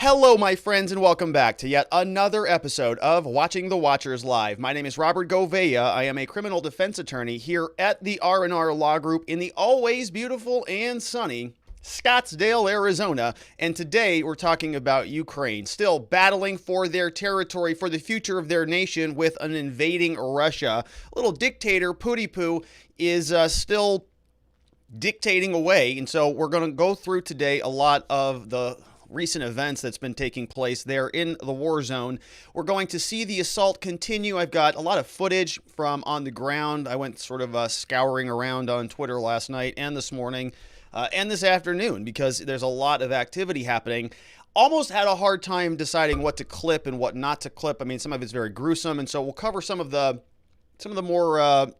Hello, my friends, and welcome back to yet another episode of Watching the Watchers Live. My name is Robert Gouveia. I am a criminal defense attorney here at the R&R Law Group in the always beautiful and sunny Scottsdale, Arizona. And today we're talking about Ukraine, still battling for their territory, for the future of their nation with an invading Russia. Little dictator Putin is still dictating away. And so we're going to go through today a lot of the recent events that's been taking place there in the war zone. We're going to see the assault continue. I've got a lot of footage from on the ground. I went sort of scouring around on Twitter last night and this morning and this afternoon because there's a lot of activity happening. Almost had a hard time deciding what to clip and what not to clip. I mean, some of it's very gruesome, and so we'll cover some of the more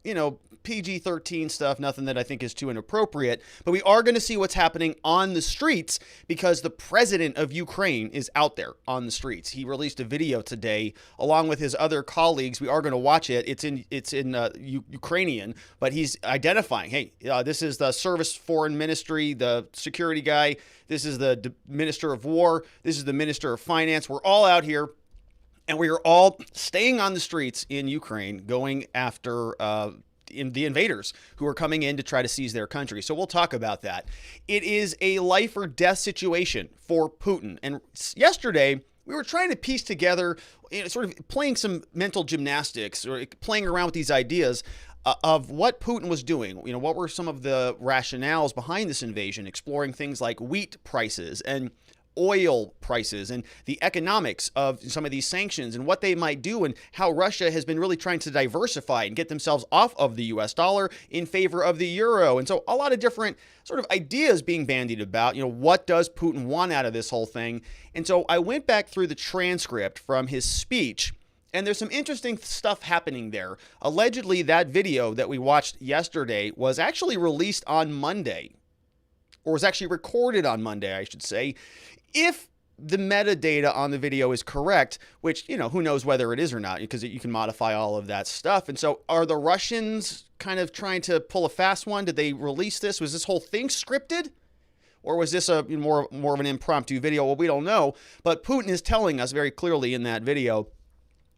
PG-13 stuff, nothing that I think is too inappropriate, but we are going to see what's happening on the streets because the president of Ukraine is out there on the streets. He released a video today along with his other colleagues. We are going to watch it. It's in Ukrainian, but he's identifying, hey, this is the Service Foreign Ministry, the security guy. This is the Minister of War. This is the Minister of Finance. We're all out here. And we are all staying on the streets in Ukraine, going after the invaders who are coming in to try to seize their country. So we'll talk about that. It is a life or death situation for Putin. And yesterday, we were trying to piece together, sort of playing some mental gymnastics or playing around with these ideas of what Putin was doing. What were some of the rationales behind this invasion, exploring things like wheat prices and oil prices and the economics of some of these sanctions and what they might do and how Russia has been really trying to diversify and get themselves off of the US dollar in favor of the euro. And so a lot of different sort of ideas being bandied about, what does Putin want out of this whole thing? And so I went back through the transcript from his speech, and there's some interesting stuff happening there. Allegedly, that video that we watched yesterday was actually released on Monday, or was actually recorded on Monday, I should say. If the metadata on the video is correct, which, who knows whether it is or not, because you can modify all of that stuff. And so are the Russians kind of trying to pull a fast one? Did they release this? Was this whole thing scripted? Or was this a more of an impromptu video? Well, we don't know. But Putin is telling us very clearly in that video,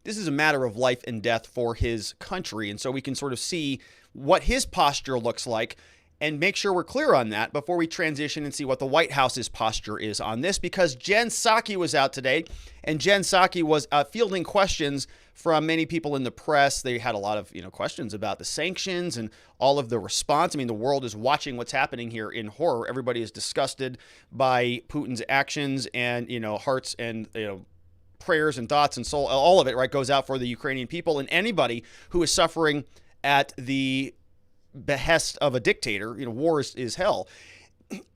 this is a matter of life and death for his country. And so we can sort of see what his posture looks like and make sure we're clear on that before we transition and see what the White House's posture is on this, because Jen Psaki was out today, and Jen Psaki was fielding questions from many people in the press. They had a lot of questions about the sanctions and all of the response. I mean, the world is watching what's happening here in horror. Everybody is disgusted by Putin's actions, and hearts and prayers and thoughts and soul, all of it, right, goes out for the Ukrainian people and anybody who is suffering at the behest of a dictator. War is hell.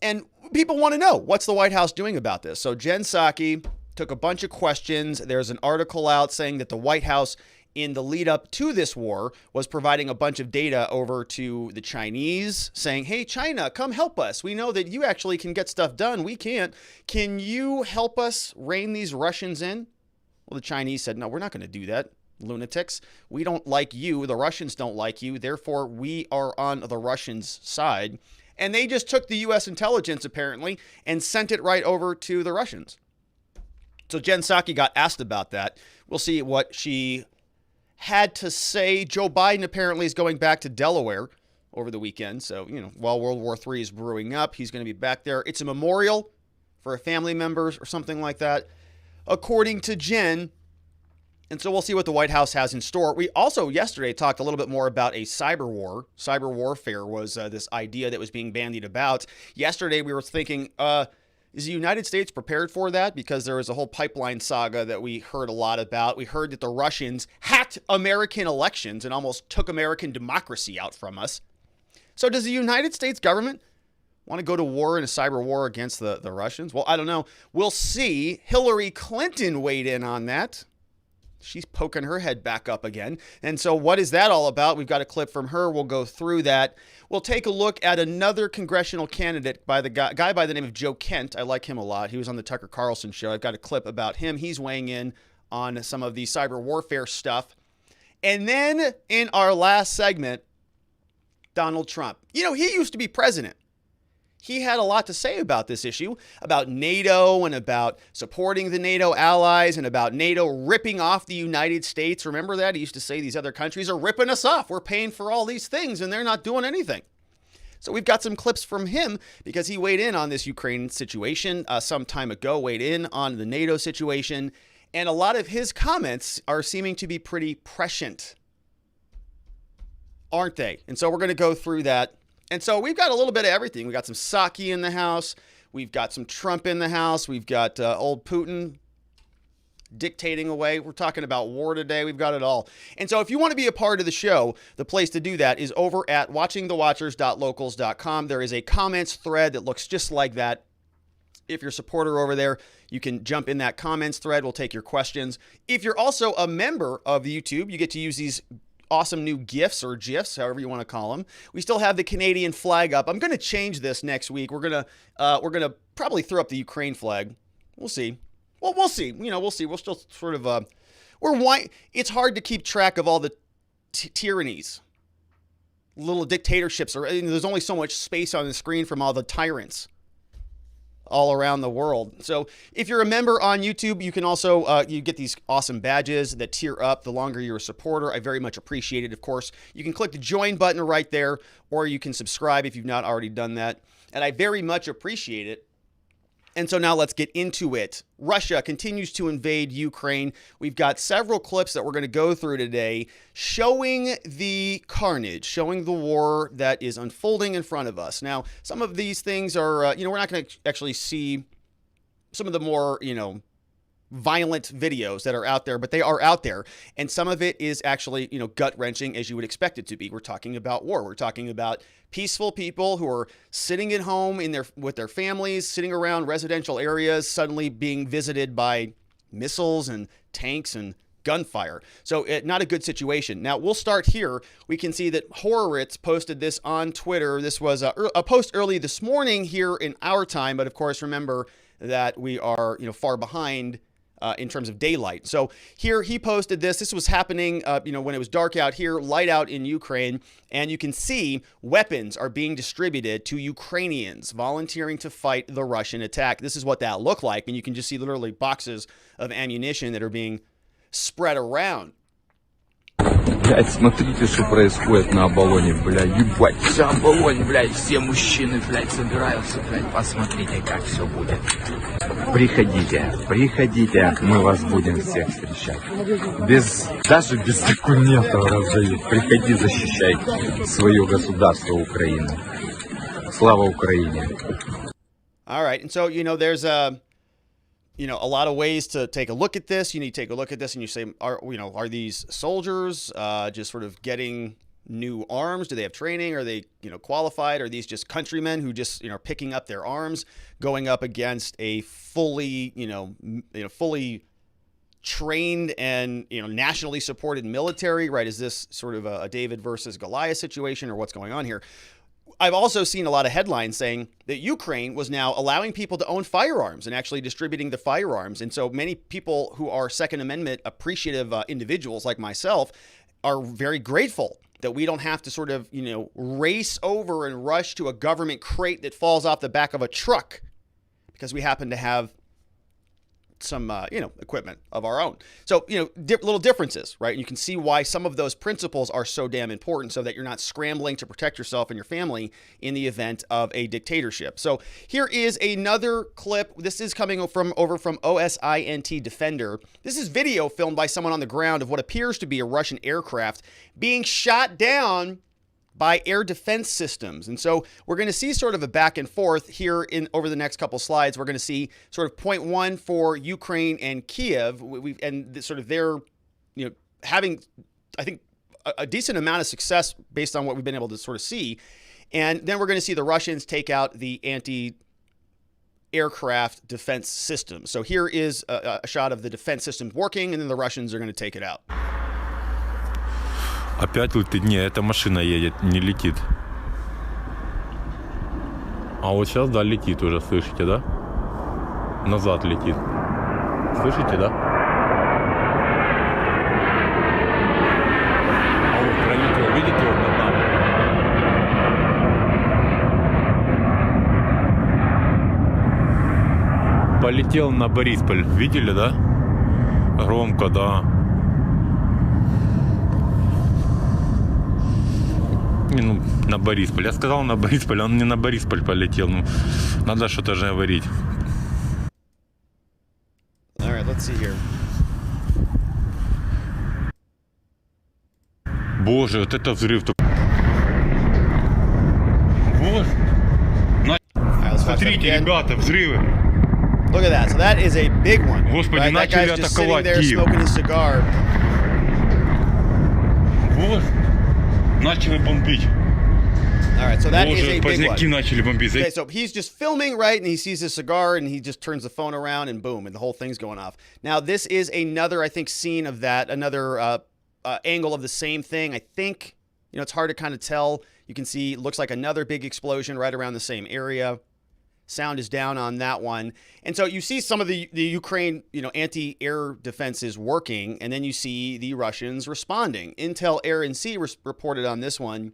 And people want to know, what's the White House doing about this? So Jen Psaki took a bunch of questions. There's an article out saying that the White House, in the lead up to this war, was providing a bunch of data over to the Chinese, saying, hey, China, come help us. We know that you actually can get stuff done. We can't. Can you help us rein these Russians in? Well, the Chinese said, no, we're not going to do that. Lunatics. We don't like you. The Russians don't like you. Therefore, we are on the Russians' side. And they just took the U.S. intelligence, apparently, and sent it right over to the Russians. So Jen Psaki got asked about that. We'll see what she had to say. Joe Biden apparently is going back to Delaware over the weekend. So, while World War III is brewing up, he's going to be back there. It's a memorial for a family members or something like that, according to Jen. And so we'll see what the White House has in store. We also yesterday talked a little bit more about a cyber war. Cyber warfare was this idea that was being bandied about. Yesterday we were thinking, is the United States prepared for that? Because there was a whole pipeline saga that we heard a lot about. We heard that the Russians hacked American elections and almost took American democracy out from us. So does the United States government want to go to war in a cyber war against the Russians? Well, I don't know. We'll see. Hillary Clinton weighed in on that. She's poking her head back up again. And so what is that all about? We've got a clip from her. We'll go through that. We'll take a look at another congressional candidate by the guy by the name of Joe Kent. I like him a lot. He was on the Tucker Carlson show. I've got a clip about him. He's weighing in on some of the cyber warfare stuff. And then in our last segment, Donald Trump. He used to be president. he had a lot to say about this issue, about NATO and about supporting the NATO allies and about NATO ripping off the United States. Remember that? He used to say these other countries are ripping us off. We're paying for all these things and they're not doing anything. So we've got some clips from him because he weighed in on this Ukraine situation some time ago, weighed in on the NATO situation, and a lot of his comments are seeming to be pretty prescient, aren't they? And so we're going to go through that. And so we've got a little bit of everything. We've got some Psaki in the house. We've got some Trump in the house. We've got old Putin dictating away. We're talking about war today. We've got it all. And so if you want to be a part of the show, the place to do that is over at watchingthewatchers.locals.com. There is a comments thread that looks just like that. If you're a supporter over there, you can jump in that comments thread. We'll take your questions. If you're also a member of YouTube, you get to use these awesome new GIFs or GIFs, however you want to call them. We still have the Canadian flag up. I'm going to change this next week. We're going to probably throw up the Ukraine flag. We'll see. Well, we'll see. We'll see. We'll still sort of it's hard to keep track of all the tyrannies, little dictatorships, there's only so much space on the screen from all the tyrants all around the world. So if you're a member on YouTube, you can also, you get these awesome badges that tier up the longer you're a supporter. I very much appreciate it. Of course, you can click the join button right there, or you can subscribe if you've not already done that. And I very much appreciate it. And so now let's get into it. Russia continues to invade Ukraine. We've got several clips that we're going to go through today showing the carnage, showing the war that is unfolding in front of us. Now, some of these things are, we're not going to actually see some of the more, violent videos that are out there, but they are out there. And some of it is actually, gut-wrenching as you would expect it to be. We're talking about war. We're talking about peaceful people who are sitting at home with their families, sitting around residential areas, suddenly being visited by missiles and tanks and gunfire. So not a good situation. Now, we'll start here. We can see that Horowitz posted this on Twitter. This was a post early this morning here in our time, but of course, remember that we are, far behind in terms of daylight. So here he posted this. This was happening, when it was dark out here, light out in Ukraine, and you can see weapons are being distributed to Ukrainians volunteering to fight the Russian attack. This is what that looked like, and you can just see literally boxes of ammunition that are being spread around. Блядь, смотрите, что происходит на Оболоне, блядь, ебать, вся Оболонь, блядь, все мужчины, блядь, собираются, блядь, посмотрите, как все будет. Приходите, мы вас будем всех встречать. Даже без документов раздают. Приходи, защищай свое государство Украину. Слава Украине. All right, and so, there's a lot of ways to take a look at this. You need to take a look at this and you say, are these soldiers just sort of getting new arms? Do they have training? Are they, qualified? Are these just countrymen who just, are picking up their arms, going up against a fully, fully trained and, nationally supported military, right? Is this sort of a David versus Goliath situation, or what's going on here? I've also seen a lot of headlines saying that Ukraine was now allowing people to own firearms and actually distributing the firearms. And so many people who are Second Amendment appreciative individuals like myself are very grateful that we don't have to sort of, race over and rush to a government crate that falls off the back of a truck because we happen to have some, equipment of our own. So, little differences, right? And you can see why some of those principles are so damn important so that you're not scrambling to protect yourself and your family in the event of a dictatorship. So here is another clip. This is coming over from OSINT Defender. This is video filmed by someone on the ground of what appears to be a Russian aircraft being shot down by air defense systems. And so we're going to see sort of a back and forth here over the next couple slides. We're going to see sort of point one for Ukraine and KIEV. And sort of they're, having, I think, a decent amount of success based on what we've been able to sort of see. And then we're going to see the Russians take out the anti-aircraft defense system. So here is a shot of the defense systems working, and then the Russians are going to take it out. Опять летит? Не, эта машина едет, не летит. А вот сейчас, да, летит уже, слышите, да? Назад летит. Слышите, да? А вот пролетел, видите, вот над нами? Полетел на Борисполь. Видели, да? Громко, да. Ну, на Борисполь. Я сказал на Борисполь, он не на Борисполь полетел. Ну, надо что-то же говорить. All right, let's see here. Боже, вот это взрыв-то. Вот. Смотрите, ребята, взрывы. Look at that. So that is a big one. Господи, right? That начали guy's just sitting атаковать there Киев. smoking his cigar. Вот. Начали бомбить. All right, so that is Боже, a big поздняки one. начали бомбить. Okay, so he's just filming, right? And he sees his cigar and he just turns the phone around and boom, and the whole thing's going off. Now, this is another, I think, scene of that, another angle of the same thing. I think, it's hard to kind of tell. You can see, it looks like another big explosion right around the same area. Sound is down on that one. And so you see some of the Ukraine, anti-air defenses working, and then you see the Russians responding. Intel Air and Sea reported on this one,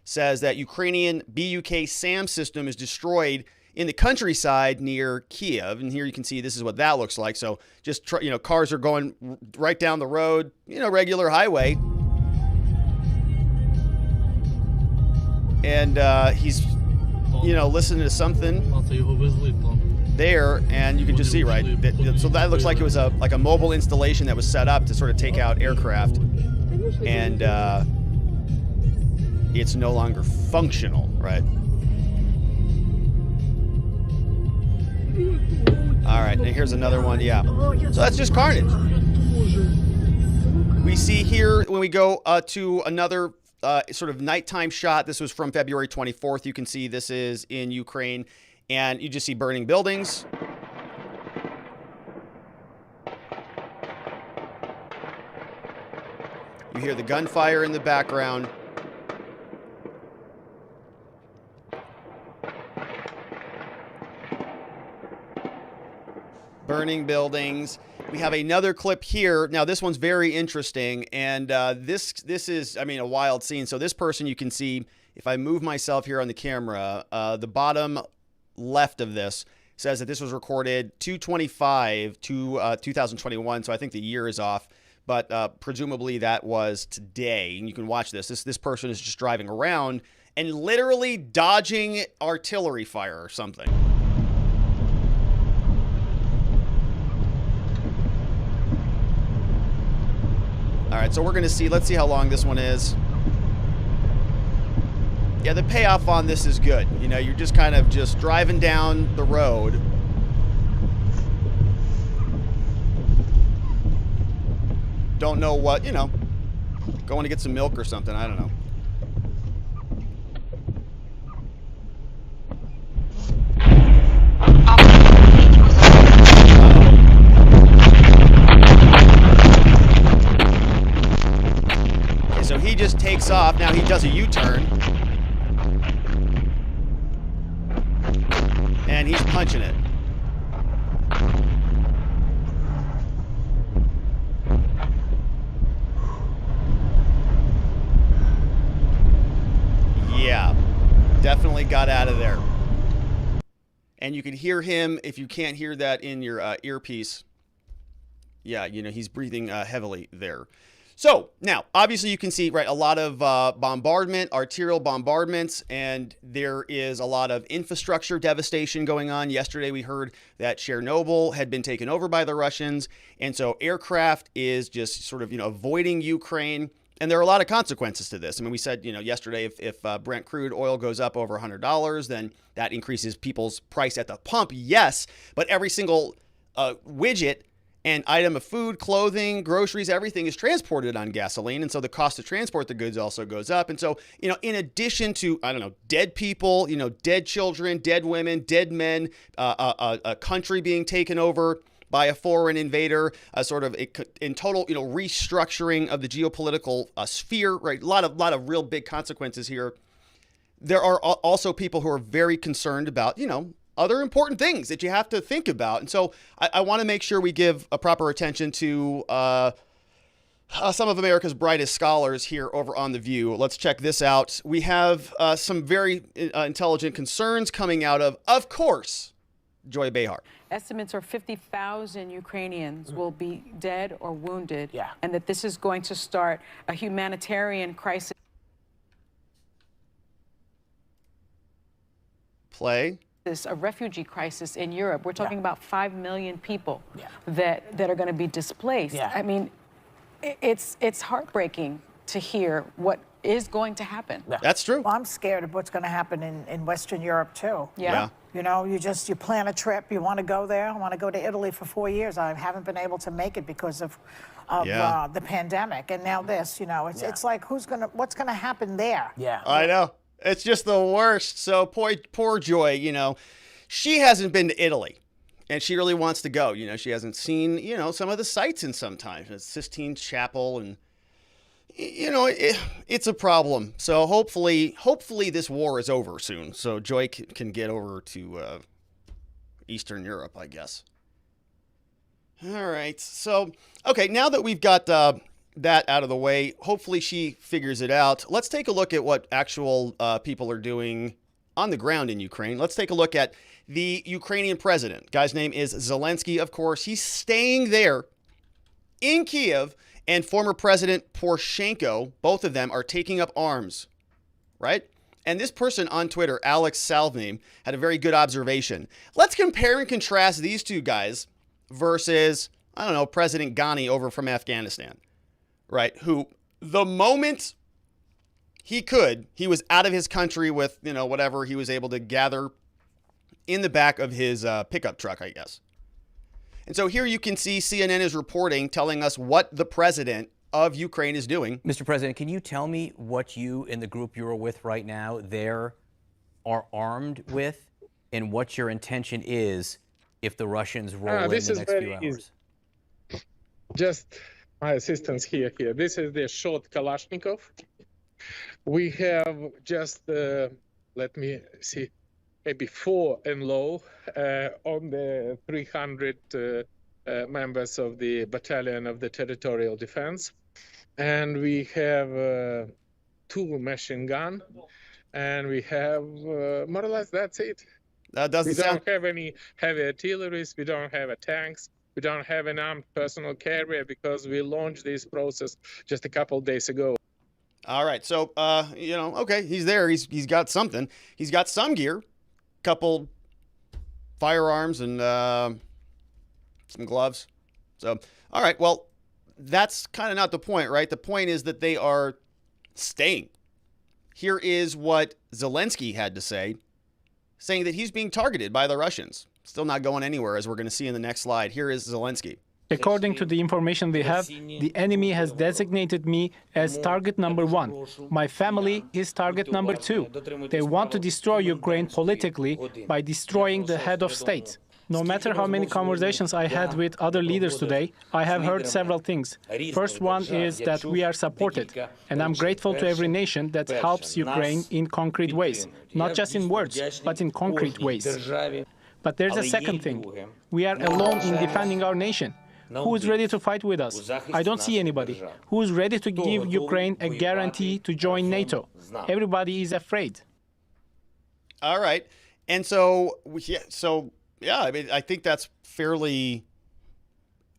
says that Ukrainian BUK SAM system is destroyed in the countryside near Kiev. And here you can see this is what that looks like. So just, cars are going right down the road, regular highway. And he's, listening to something there, and you can just see, right? So that looks like it was a mobile installation that was set up to sort of take out aircraft. And it's no longer functional, right? All right, and here's another one, yeah. So that's just carnage. We see here, when we go to another sort of nighttime shot, this was from February 24th. You can see this is in Ukraine, and you just see burning buildings. You hear the gunfire in the background. Burning buildings. We have another clip here. Now, this one's very interesting, and this is, a wild scene. So this person, you can see, if I move myself here on the camera, the bottom left of this says that this was recorded 2/25 to 2021. So I think the year is off, but presumably that was today. And you can watch this. This person is just driving around and literally dodging artillery fire or something. All right, so we're going to see, let's see how long this one is. Yeah, the payoff on this is good. You're just kind of just driving down the road. Don't know what, going to get some milk or something, I don't know. So he just takes off. Now he does a U-turn. And he's punching it. Yeah, definitely got out of there. And you can hear him, if you can't hear that in your earpiece. Yeah, he's breathing heavily there. So now, obviously, you can see, right, a lot of bombardment, arterial bombardments, and there is a lot of infrastructure devastation going on. Yesterday, we heard that Chernobyl had been taken over by the Russians, and so aircraft is just sort of, avoiding Ukraine. And there are a lot of consequences to this. We said, yesterday, if Brent crude oil goes up over $100, then that increases people's price at the pump. Yes, but every single widget and item of food, clothing, groceries, everything is transported on gasoline. And so the cost to transport the goods also goes up. And so, in addition to, dead people, dead children, dead women, dead men, a country being taken over by a foreign invader, sort of in total, restructuring of the geopolitical sphere, right? A lot of real big consequences here. There are also people who are very concerned about, other important things that you have to think about. And so I want to make sure we give a proper attention to some of America's brightest scholars here over on The View. Let's check this out. We have some very intelligent concerns coming out of course, Joy Behar. estimates are 50,000 Ukrainians will be dead or wounded, Yeah. and that this is going to start a humanitarian crisis. Play. A refugee crisis in Europe. We're talking about 5 million people Yeah. that are going to be displaced. Yeah. I mean, it's heartbreaking to hear what is going to happen. Yeah. That's true. Well, I'm scared of what's going to happen in Western Europe, too. Yeah. You know, you plan a trip, you want to go there. I want to go to Italy for 4 years. I haven't been able to make it because of Yeah. the pandemic. And now this, it's like, what's going to happen there? Yeah. I know. It's just the worst. So poor Joy, she hasn't been to Italy and she really wants to go. She hasn't seen, some of the sights in some time. It's Sistine Chapel and, it's a problem. So hopefully this war is over soon. So Joy can get over to Eastern Europe, I guess. All right. So, okay, now that we've got that out of the way, hopefully she figures it out. Let's take a look at what actual people are doing on the ground in Ukraine. Let's take a look at the Ukrainian president. Guy's name is Zelensky, of course. He's staying there in Kiev, and former President Poroshenko, both of them are taking up arms, right? And this person on Twitter, Alex Salvname, had a very good observation. Let's compare and contrast these two guys versus, President Ghani over from Afghanistan, right? Who, the moment he could, he was out of his country with, whatever he was able to gather in the back of his pickup truck, I guess. And so here you can see CNN is reporting, telling us what the president of Ukraine is doing. Mr. President, can you tell me what you and the group you're with right now there are armed with and what your intention is if the Russians roll in the next few hours? Easy. Just my assistants here. This is the short Kalashnikov. We have just, let me see, maybe 4 and low on the 300 members of the battalion of the territorial defense. And we have 2 machine gun, and we have more or less that's it. That doesn't We sound... don't have any heavy artillery, we don't have tanks, we don't have an armed personal carrier because we launched this process just a couple of days ago. All right. So, okay, he's there. He's got something. He's got some gear, couple firearms and some gloves. So, all right. Well, that's kind of not the point, right? The point is that they are staying. Here is what Zelensky had to say, saying that he's being targeted by the Russians. Still not going anywhere, as we're going to see in the next slide. Here is Zelensky. According to the information we have, the enemy has designated me as target number 1. My family is target number 2. They want to destroy Ukraine politically by destroying the head of state. No matter how many conversations I had with other leaders today, I have heard several things. First one is that we are supported, and I'm grateful to every nation that helps Ukraine in concrete ways, not just in words, but in concrete ways. But there's a second thing. We are alone in defending our nation. Who is ready to fight with us? I don't see anybody. Who is ready to give Ukraine a guarantee to join NATO? Everybody is afraid. All right. And so, yeah, I mean, I think that's fairly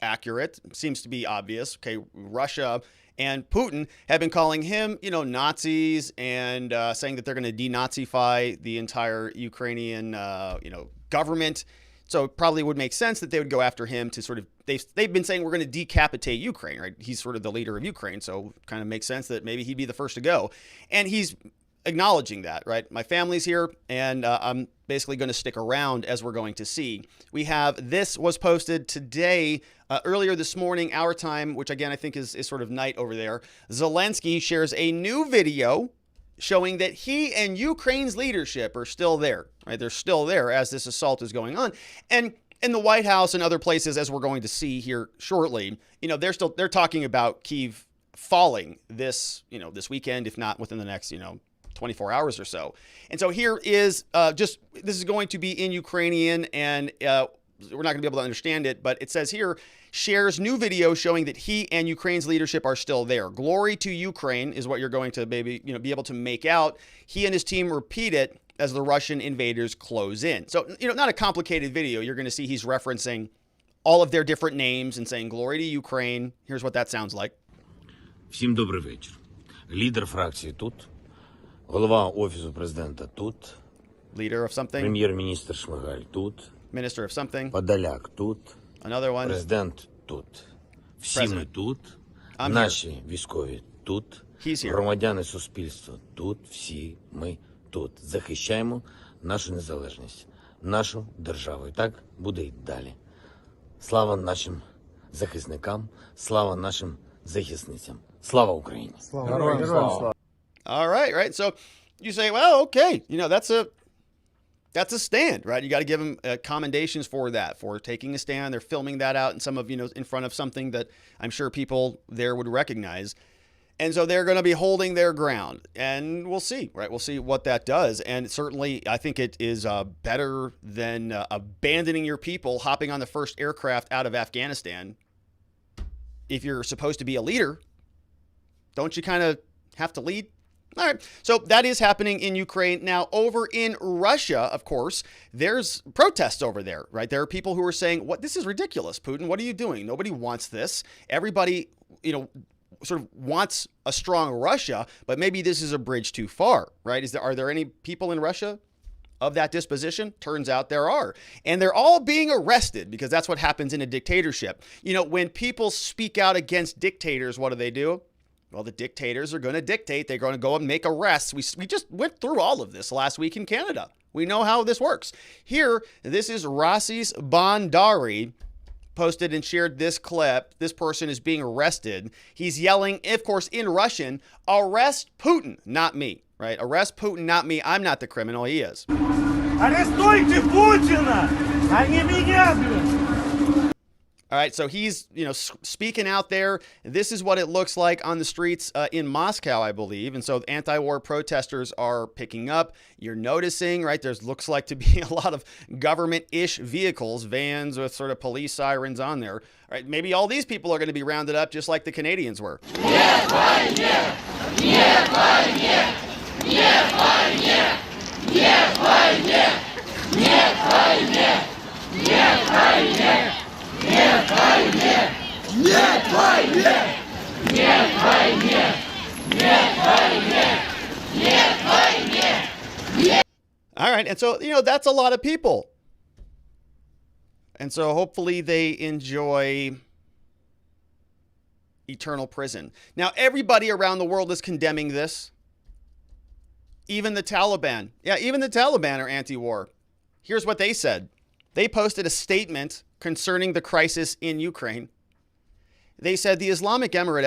accurate. Seems to be obvious. Okay, Russia and Putin have been calling him, Nazis and saying that they're going to denazify the entire Ukrainian, government. So it probably would make sense that they would go after him to sort of, they've been saying we're going to decapitate Ukraine, right? He's sort of the leader of Ukraine. So it kind of makes sense that maybe he'd be the first to go. And he's acknowledging that, right? My family's here and I'm basically going to stick around, as we're going to see. We have, this was posted today, earlier this morning, our time, which again, I think is sort of night over there. Zelensky shares a new video showing that he and Ukraine's leadership are still there, right? They're still there as this assault is going on. And in the White House and other places, as we're going to see here shortly, they're talking about Kyiv falling this weekend, if not within the next, 24 hours or so. And so here is this is going to be in Ukrainian, and we're not going to be able to understand it, but it says here, shares new video showing that he and Ukraine's leadership are still there. Glory to Ukraine is what you're going to maybe be able to make out. He and his team repeat it as the Russian invaders close in. So, not a complicated video. You're going to see he's referencing all of their different names and saying, glory to Ukraine. Here's what that sounds like. Всім добрий вечір. Лідер фракції тут, голова Офісу президента тут, leader of something, прем'єр-міністр Шмигаль тут, minister of something, Подоляк тут, another one, президент тут. Всі ми тут, наші військові тут, громадяни суспільства тут, всі ми тут. Захищаємо нашу незалежність, нашу державу. І так буде й далі. Слава нашим захисникам, слава нашим захисницям. Слава Україні! All right. So you say, well, okay, that's a stand, right? You got to give them commendations for that, for taking a stand. They're filming that out in front of something that I'm sure people there would recognize. And so they're going to be holding their ground, and we'll see, right? We'll see what that does. And certainly I think it is better than abandoning your people, hopping on the first aircraft out of Afghanistan. If you're supposed to be a leader, don't you kind of have to lead? All right. So that is happening in Ukraine. Now, over in Russia, of course, there's protests over there, right? There are people who are saying, this is ridiculous, Putin. What are you doing? Nobody wants this. Everybody, sort of wants a strong Russia, but maybe this is a bridge too far, right? Are there any people in Russia of that disposition? Turns out there are. And they're all being arrested because that's what happens in a dictatorship. When people speak out against dictators, what do? Well, the dictators are going to dictate. They're going to go and make arrests. We just went through all of this last week in Canada. We know how this works. Here, this is Rasis Bandari posted and shared this clip. This person is being arrested. He's yelling, of course, in Russian, arrest Putin, not me, right? Arrest Putin, not me. I'm not the criminal. He is. Арестуйте Путина, а не меня, блин. All right, so he's, speaking out there. This is what it looks like on the streets in Moscow, I believe. And so anti-war protesters are picking up. You're noticing, right, looks like to be a lot of government-ish vehicles, vans with sort of police sirens on there. All right, maybe all these people are going to be rounded up just like the Canadians were. Нет войне! Нет войне! Нет войне! Нет войне! Нет войне! Нет войне! Нет войне! Нет войне! Нет войне! Нет войне! Нет войне! All right, and so, that's a lot of people. And so hopefully they enjoy eternal prison. Now, everybody around the world is condemning this. Even the Taliban. Yeah, even the Taliban are anti-war. Here's what they said. They posted a statement concerning the crisis in Ukraine. They said the Islamic Emirate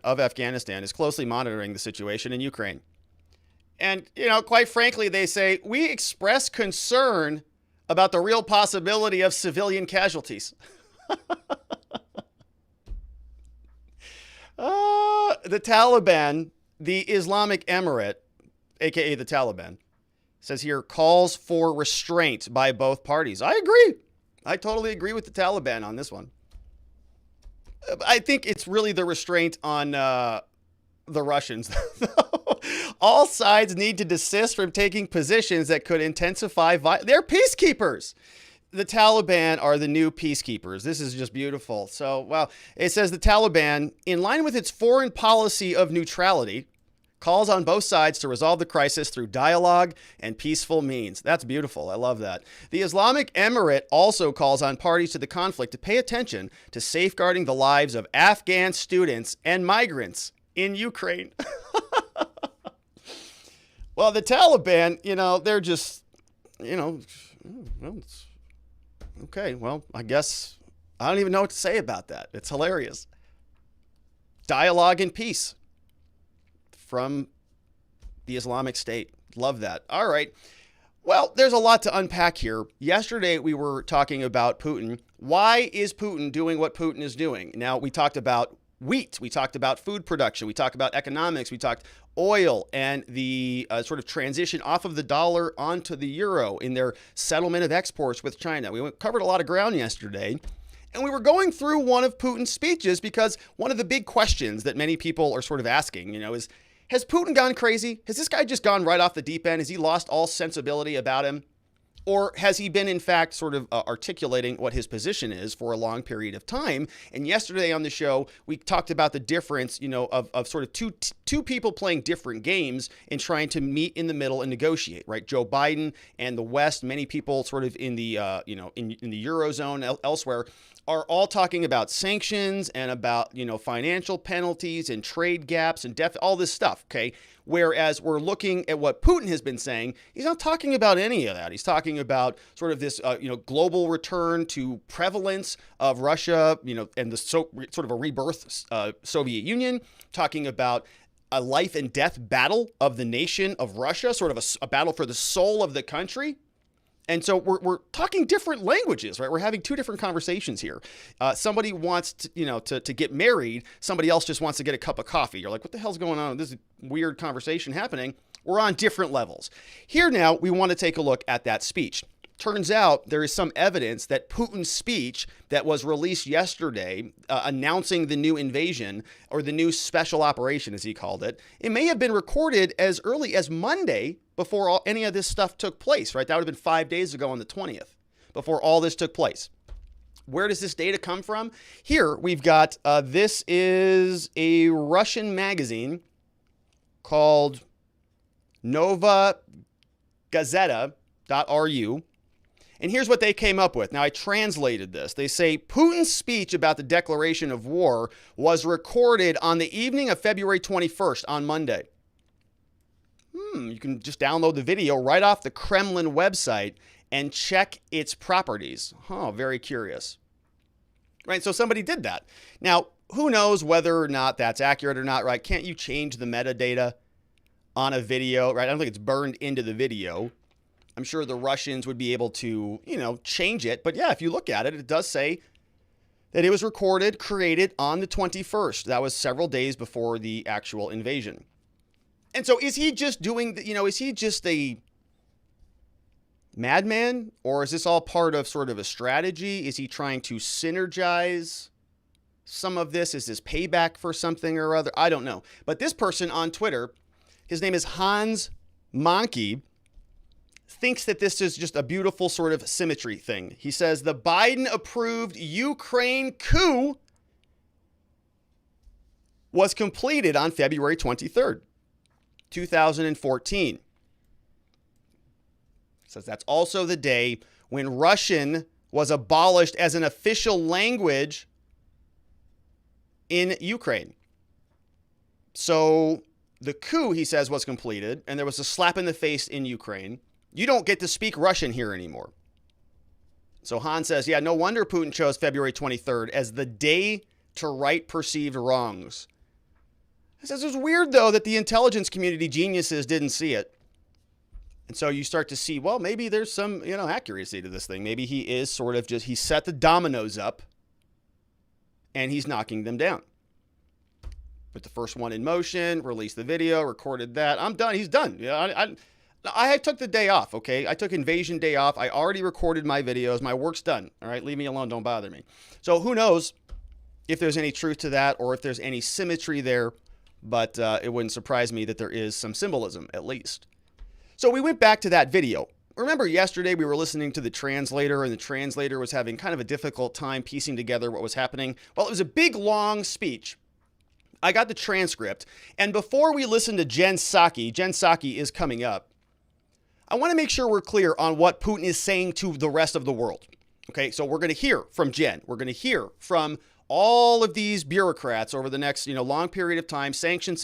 of Afghanistan is closely monitoring the situation in Ukraine. And, quite frankly, they say, we express concern about the real possibility of civilian casualties. The Taliban, the Islamic Emirate, aka the Taliban, says here, calls for restraint by both parties. I agree. I totally agree with the Taliban on this one. I think it's really the restraint on the Russians. All sides need to desist from taking positions that could intensify violence. They're peacekeepers. The Taliban are the new peacekeepers. This is just beautiful. So, well, it says the Taliban, in line with its foreign policy of neutrality, calls on both sides to resolve the crisis through dialogue and peaceful means. That's beautiful. I love that. The Islamic Emirate also calls on parties to the conflict to pay attention to safeguarding the lives of Afghan students and migrants in Ukraine. Well, the Taliban, they're just, okay, well, I guess I don't even know what to say about that. It's hilarious. Dialogue and peace from the Islamic State. Love that. All right. Well, there's a lot to unpack here. Yesterday, we were talking about Putin. Why is Putin doing what Putin is doing? Now, we talked about wheat. We talked about food production. We talked about economics. We talked oil and the sort of transition off of the dollar onto the euro in their settlement of exports with China. We covered a lot of ground yesterday. And we were going through one of Putin's speeches because one of the big questions that many people are sort of asking, is, Has Putin gone crazy? Has this guy just gone right off the deep end? Has he lost all sensibility about him? Or has he been, in fact, sort of articulating what his position is for a long period of time? And yesterday on the show, we talked about the difference, of sort of two people playing different games and trying to meet in the middle and negotiate, right? Joe Biden and the West, many people sort of in the, in the Eurozone, elsewhere, are all talking about sanctions and about, financial penalties and trade gaps and all this stuff, okay? Whereas we're looking at what Putin has been saying, he's not talking about any of that. He's talking about sort of this, global return to prevalence of Russia, and the sort of a rebirth Soviet Union, talking about a life and death battle of the nation of Russia, sort of a battle for the soul of the country. And so we're talking different languages, right? We're having two different conversations here. Somebody wants to, to get married. Somebody else just wants to get a cup of coffee. You're like, what the hell's going on? This is weird conversation happening. We're on different levels. Here now, we want to take a look at that speech. Turns out there is some evidence that Putin's speech that was released yesterday announcing the new invasion, or the new special operation, as he called it, it may have been recorded as early as Monday before any of this stuff took place, right? That would have been 5 days ago on the 20th, before all this took place. Where does this data come from? Here we've got, this is a Russian magazine called Nova Gazeta.ru. And here's what they came up with. Now, I translated this. They say Putin's speech about the declaration of war was recorded on the evening of February 21st on Monday. You can just download the video right off the Kremlin website and check its properties. Very curious. Right, so somebody did that. Now, who knows whether or not that's accurate or not, right? Can't you change the metadata on a video, right? I don't think it's burned into the video. I'm sure the Russians would be able to, change it. But yeah, if you look at it, it does say that it was created on the 21st. That was several days before the actual invasion. And so is he just doing, is he just a madman? Or is this all part of sort of a strategy? Is he trying to synergize some of this? Is this payback for something or other? I don't know. But this person on Twitter, his name is Hans Monkey, thinks that this is just a beautiful sort of symmetry thing. He says the Biden-approved Ukraine coup was completed on February 23rd, 2014. Says that's also the day when Russian was abolished as an official language in Ukraine. So the coup, he says, was completed, and there was a slap in the face in Ukraine. You don't get to speak Russian here anymore. So Han says, yeah, no wonder Putin chose February 23rd as the day to right perceived wrongs. He says it's weird, though, that the intelligence community geniuses didn't see it. And so you start to see, well, maybe there's some, accuracy to this thing. Maybe he is sort of he set the dominoes up and he's knocking them down. Put the first one in motion, released the video, recorded that. I'm done. He's done. I took the day off, okay? I took invasion day off. I already recorded my videos. My work's done, all right? Leave me alone. Don't bother me. So who knows if there's any truth to that or if there's any symmetry there, but it wouldn't surprise me that there is some symbolism, at least. So we went back to that video. Remember yesterday we were listening to the translator, and the translator was having kind of a difficult time piecing together what was happening? Well, it was a big, long speech. I got the transcript, and before we listen to Jen Psaki is coming up, I want to make sure we're clear on what Putin is saying to the rest of the world. Okay, so we're going to hear from Jen. We're going to hear from all of these bureaucrats over the next, long period of time. Sanctions,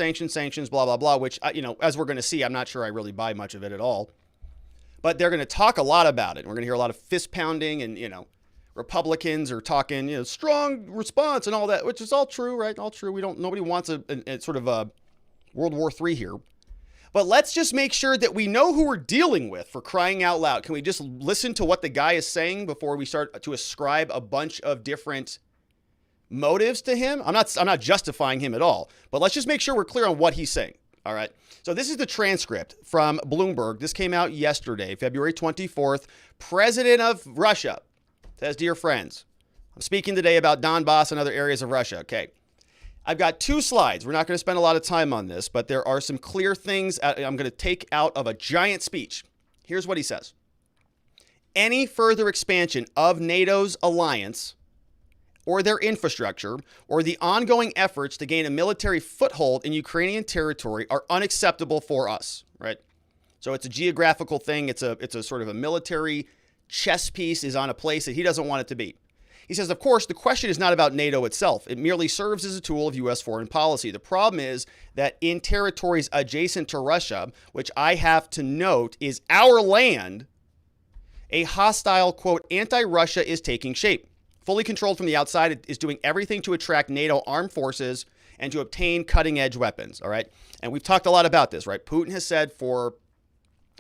blah, blah, blah, which, as we're going to see, I'm not sure I really buy much of it at all. But they're going to talk a lot about it. We're going to hear a lot of fist pounding and, Republicans are talking, strong response and all that, which is all true, right? All true. Nobody wants a sort of a World War III here. But let's just make sure that we know who we're dealing with, for crying out loud. Can we just listen to what the guy is saying before we start to ascribe a bunch of different motives to him? I'm not justifying him at all, but let's just make sure we're clear on what he's saying. All right. So this is the transcript from Bloomberg. This came out yesterday, February 24th. President of Russia says, dear friends, I'm speaking today about Donbass and other areas of Russia. Okay. I've got 2 slides. We're not going to spend a lot of time on this, but there are some clear things I'm going to take out of a giant speech. Here's what he says. Any further expansion of NATO's alliance or their infrastructure or the ongoing efforts to gain a military foothold in Ukrainian territory are unacceptable for us, right? So it's a geographical thing. It's a sort of a military chess piece is on a place that he doesn't want it to be. He says, of course, the question is not about NATO itself. It merely serves as a tool of U.S. foreign policy. The problem is that in territories adjacent to Russia, which I have to note is our land, a hostile, quote, anti-Russia is taking shape. Fully controlled from the outside, it is doing everything to attract NATO armed forces and to obtain cutting-edge weapons, all right? And we've talked a lot about this, right? Putin has said for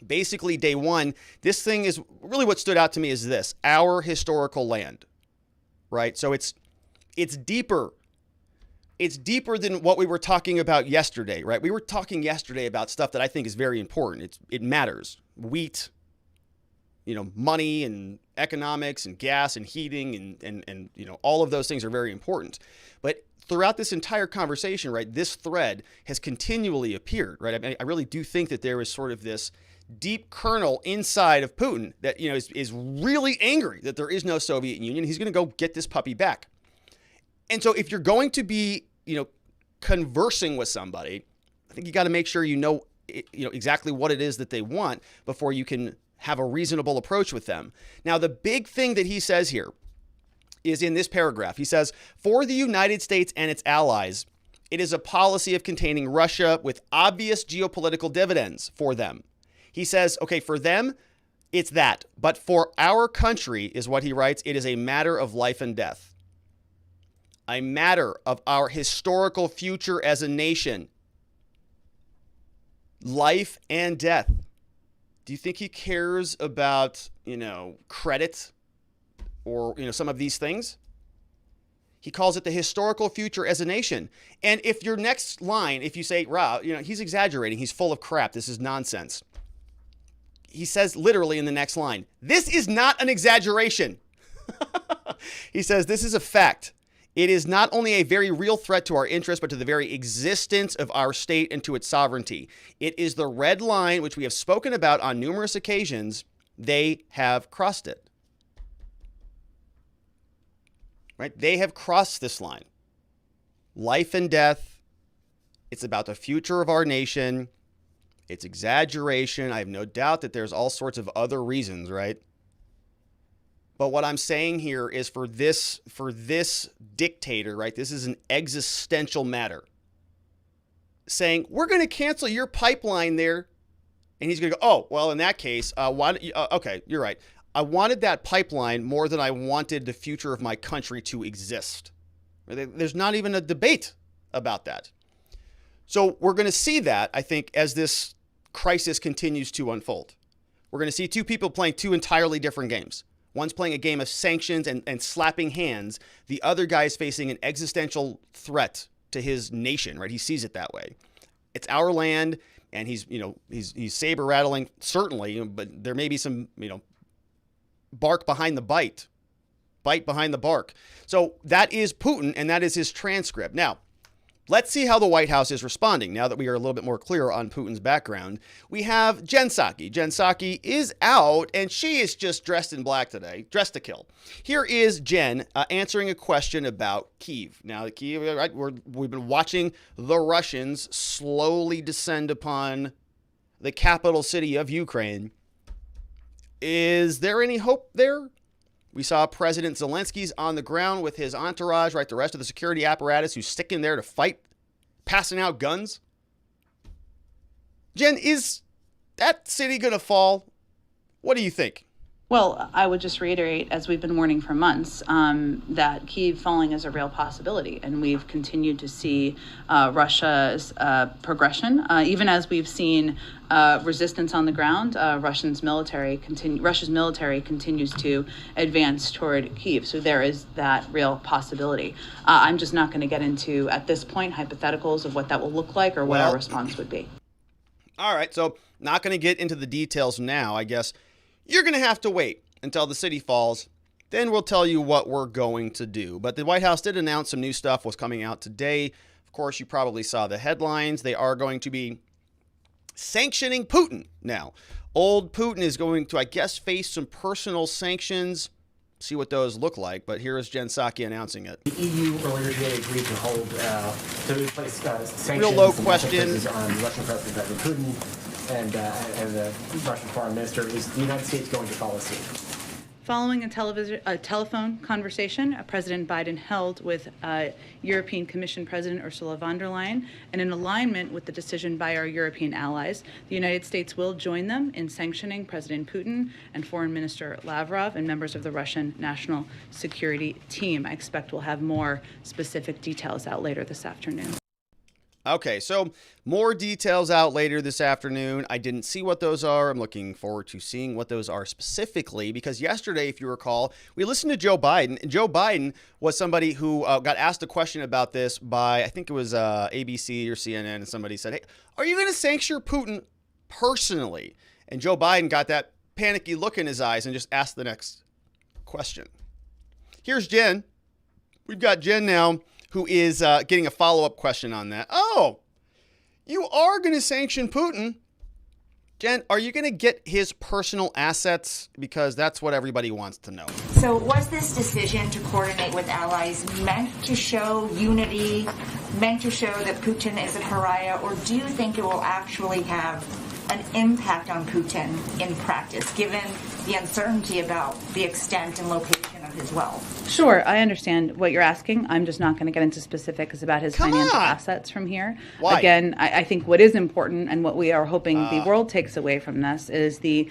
basically day one, this thing is really what stood out to me is this, our historical land. Right? So it's deeper. It's deeper than what we were talking about yesterday, right? We were talking yesterday about stuff that I think is very important. It matters. Wheat, money and economics and gas and heating and all of those things are very important. But throughout this entire conversation, right, this thread has continually appeared, right? I mean, I really do think that there is sort of this deep kernel inside of Putin that, is really angry that there is no Soviet Union. He's going to go get this puppy back. And so if you're going to be, conversing with somebody, I think you got to make sure exactly what it is that they want before you can have a reasonable approach with them. Now, the big thing that he says here is in this paragraph. He says, for the United States and its allies, it is a policy of containing Russia with obvious geopolitical dividends for them. He says, okay, for them, it's that. But for our country, is what he writes, it is a matter of life and death. A matter of our historical future as a nation. Life and death. Do you think he cares about, credit or, some of these things? He calls it the historical future as a nation. And if your next line, if you say, Rob, he's exaggerating, he's full of crap, this is nonsense. He says literally in the next line, this is not an exaggeration. He says, this is a fact. It is not only a very real threat to our interests, but to the very existence of our state and to its sovereignty. It is the red line, which we have spoken about on numerous occasions. They have crossed it. Right? They have crossed this line. Life and death. It's about the future of our nation. It's exaggeration. I have no doubt that there's all sorts of other reasons, right? But what I'm saying here is for this dictator, right? This is an existential matter. Saying, we're going to cancel your pipeline there. And he's going to go, oh, well, in that case, okay, you're right. I wanted that pipeline more than I wanted the future of my country to exist. There's not even a debate about that. So we're going to see that, I think, as this crisis continues to unfold. We're going to see two people playing two entirely different games. One's playing a game of sanctions and slapping hands. The other guy is facing an existential threat to his nation, right? He sees it that way. It's our land, and he's saber rattling, certainly, but there may be some, bark behind the bite behind the bark. So that is Putin, and that is his transcript. Now, let's see how the White House is responding now that we are a little bit more clear on Putin's background. We have Jen Psaki. Jen Psaki is out, and she is just dressed in black today, dressed to kill. Here is Jen answering a question about KIEV. Now, KIEV, right, we've been watching the Russians slowly descend upon the capital city of Ukraine. Is there any hope there? We saw President Zelensky's on the ground with his entourage, right? The rest of the security apparatus who's sticking there to fight, passing out guns. Jen, is that city going to fall? What do you think? Well, I would just reiterate, as we've been warning for months, that Kyiv falling is a real possibility. And we've continued to see Russia's progression. Even as we've seen resistance on the ground, Russia's military continues to advance toward Kyiv. So there is that real possibility. I'm just not going to get into, at this point, hypotheticals of what that will look like or what our response would be. All right, so not going to get into the details now, I guess. You're going to have to wait until the city falls. Then we'll tell you what we're going to do. But the White House did announce some new stuff was coming out today Of course, you probably saw the headlines. They are going to be sanctioning Putin now. Old Putin is going to, I guess, face some personal sanctions. See what those look like. But here is Jen Psaki announcing it. The EU earlier today agreed to hold, to place sanctions real low question on Russian President Vladimir Putin and the Russian Foreign Minister. Is the United States going to follow suit? Following a telephone conversation President Biden held with European Commission President Ursula von der Leyen, and in alignment with the decision by our European allies, the United States will join them in sanctioning President Putin and Foreign Minister Lavrov and members of the Russian National Security Team. I expect we'll have more specific details out later this afternoon. Okay, so more details out later this afternoon. I didn't see what those are. I'm looking forward to seeing what those are specifically, because yesterday, if you recall, we listened to Joe Biden. And Joe Biden was somebody who got asked a question about this by, I think it was ABC or CNN, and somebody said, hey, are you going to sanction Putin personally? And Joe Biden got that panicky look in his eyes and just asked the next question. Here's Jen. We've got Jen now, who is getting a follow-up question on that. Oh, you are going to sanction Putin. Jen, are you going to get his personal assets? Because that's what everybody wants to know. So was this decision to coordinate with allies meant to show unity, meant to show that Putin is a pariah, or do you think it will actually have an impact on Putin in practice, given the uncertainty about the extent and location of his wealth? Sure, I understand what you're asking. I'm just not going to get into specifics about his financial assets from here. Why? Again, I think what is important and what we are hoping the world takes away from this is the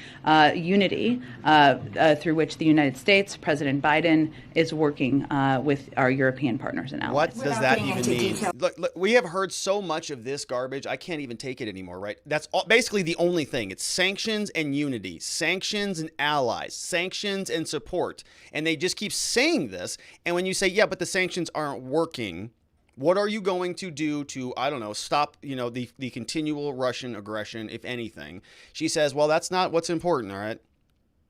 unity through which the United States, President Biden, is working with our European partners and allies. What does that even mean? Look, we have heard so much of this garbage, I can't even take it anymore, right? That's basically the only thing. It's sanctions and unity, sanctions and allies, sanctions and support. And they just keep saying this. And when you say, yeah, but the sanctions aren't working, what are you going to do to, I don't know, stop, the continual Russian aggression, if anything? She says, well, that's not what's important, all right?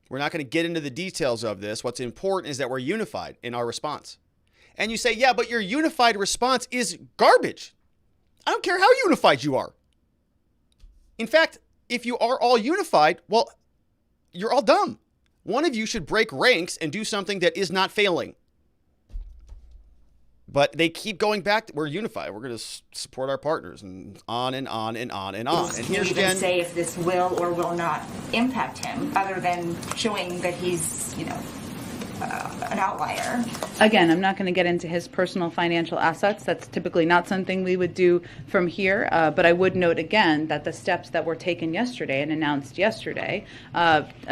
We're not going to get into the details of this. What's important is that we're unified in our response. And you say, yeah, but your unified response is garbage. I don't care how unified you are. In fact, if you are all unified, well, you're all dumb. One of you should break ranks and do something that is not failing. But they keep going back. We're unified. We're going to support our partners, and on and on and on and on. And here's Jen. Say if this will or will not impact him, other than showing that he's, an outlier. Again, I'm not going to get into his personal financial assets. That's typically not something we would do from here. But I would note again that the steps that were taken yesterday and announced yesterday,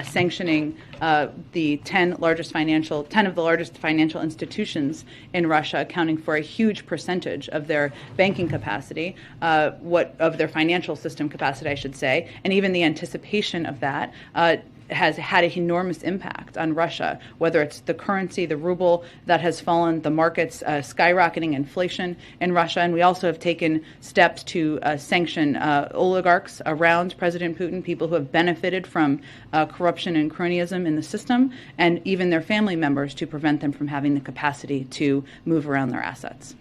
sanctioning the 10 of the largest financial institutions in Russia, accounting for a huge percentage of their banking capacity, of their financial system capacity, I should say, and even the anticipation of that. Has had an enormous impact on Russia, whether it's the currency, the ruble that has fallen, the markets, skyrocketing inflation in Russia. And we also have taken steps to sanction oligarchs around President Putin, people who have benefited from corruption and cronyism in the system, and even their family members, to prevent them from having the capacity to move around their assets.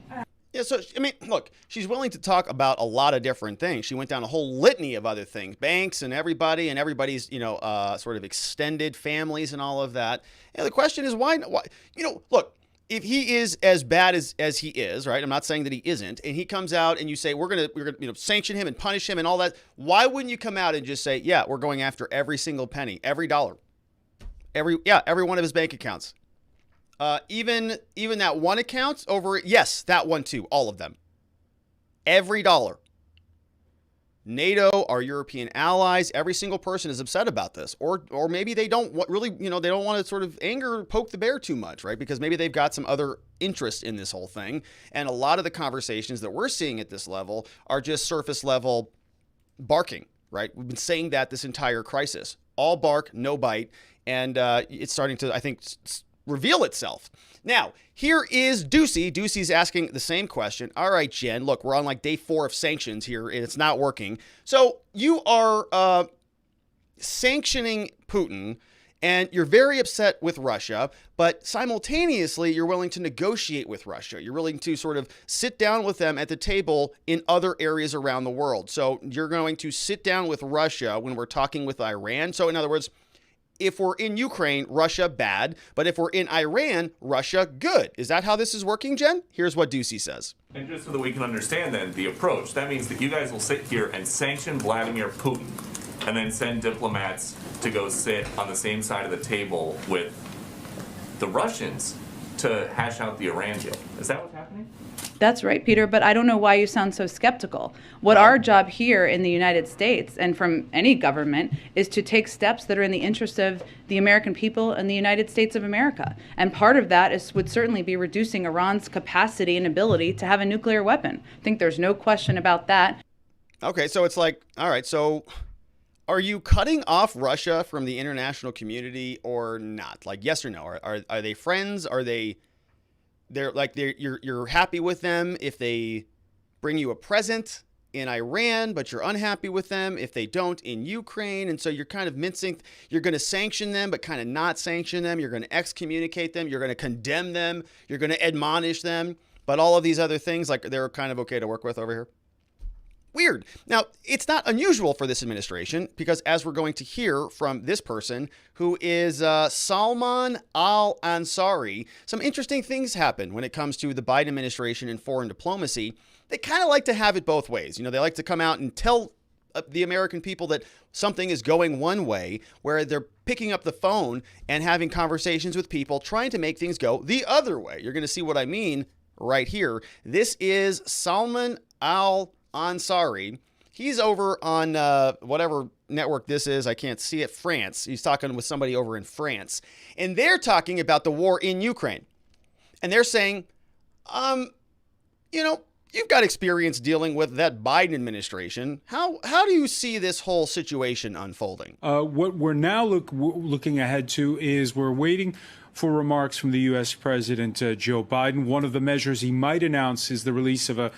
Yeah, so, look, she's willing to talk about a lot of different things. She went down a whole litany of other things, banks and everybody's, sort of extended families and all of that. And the question is, why, look, if he is as bad as he is, right? I'm not saying that he isn't. And he comes out and you say, we're going to sanction him and punish him and all that. Why wouldn't you come out and just say, yeah, we're going after every single penny, every dollar, every one of his bank accounts? Even that one account over, yes, that one too, all of them. Every dollar. NATO, our European allies, every single person is upset about this. Or maybe they don't they don't want to sort of poke the bear too much, right? Because maybe they've got some other interest in this whole thing. And a lot of the conversations that we're seeing at this level are just surface level barking, right? We've been saying that this entire crisis. All bark, no bite. And it's starting to, I think, reveal itself. Now, here is Doocey. Doocey's asking the same question. All right, Jen, look, we're on like day 4 of sanctions here, and it's not working. So you are sanctioning Putin, And you're very upset with Russia, but simultaneously, you're willing to negotiate with Russia. You're willing to sort of sit down with them at the table in other areas around the world. So you're going to sit down with Russia when we're talking with Iran. So in other words, if we're in Ukraine, Russia, bad. But if we're in Iran, Russia, good. Is that how this is working, Jen? Here's what Doocey says. And just so that we can understand then the approach, that means that you guys will sit here and sanction Vladimir Putin and then send diplomats to go sit on the same side of the table with the Russians to hash out the Iran deal. Is that what's happening? That's right, Peter, but I don't know why you sound so skeptical. What our job here in the United States and from any government is to take steps that are in the interest of the American people and the United States of America. And part of that would certainly be reducing Iran's capacity and ability to have a nuclear weapon. I think there's no question about that. Okay, so it's like, all right, so are you cutting off Russia from the international community or not? Like, yes or no? Are they friends? Are they... You're happy with them if they bring you a present in Iran, but you're unhappy with them if they don't in Ukraine. And so you're kind of mincing. You're going to sanction them, but kind of not sanction them. You're going to excommunicate them. You're going to condemn them. You're going to admonish them. But all of these other things, like, they're kind of okay to work with over here. Weird. Now, it's not unusual for this administration because, as we're going to hear from this person who is Salman al-Ansari, some interesting things happen when it comes to the Biden administration and foreign diplomacy. They kind of like to have it both ways. You know, they like to come out and tell the American people that something is going one way, where they're picking up the phone and having conversations with people trying to make things go the other way. You're going to see what I mean right here. This is Salman al-Ansari. He's over on whatever network this is. I can't see it. France. He's talking with somebody over in France. And they're talking about the war in Ukraine. And they're saying, you've got experience dealing with that Biden administration. How do you see this whole situation unfolding? What we're now looking ahead to is we're waiting for remarks from the U.S. President Joe Biden. One of the measures he might announce is the release of a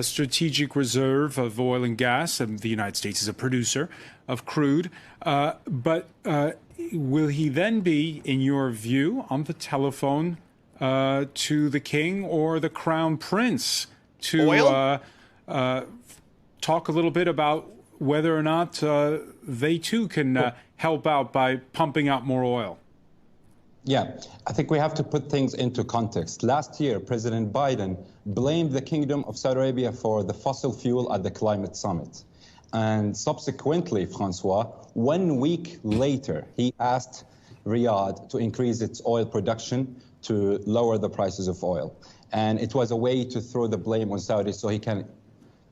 strategic reserve of oil and gas. The United States is a producer of crude. But will he then be, in your view, on the telephone to the king or the crown prince to talk a little bit about whether or not they too can help out by pumping out more oil? Yeah, I think we have to put things into context. Last year, President Biden blamed the Kingdom of Saudi Arabia for the fossil fuel at the climate summit. And subsequently, Francois, 1 week later, he asked Riyadh to increase its oil production to lower the prices of oil. And it was a way to throw the blame on Saudi so he can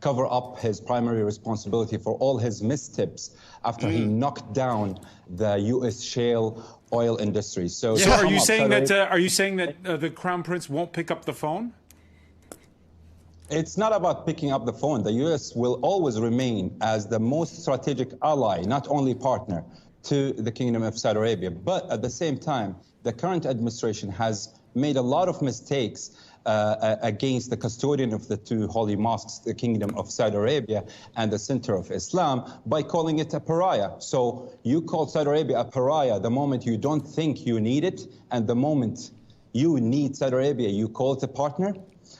cover up his primary responsibility for all his missteps after he knocked down the U.S. shale oil industry. So are you saying that the crown prince won't pick up the phone? It's not about picking up the phone. The U.S. will always remain as the most strategic ally, not only partner, to the Kingdom of Saudi Arabia. But at the same time, the current administration has made a lot of mistakes against the custodian of the two holy mosques, the Kingdom of Saudi Arabia and the center of Islam, by calling it a pariah. So you call Saudi Arabia a pariah the moment you don't think you need it, and the moment you need Saudi Arabia, you call it a partner.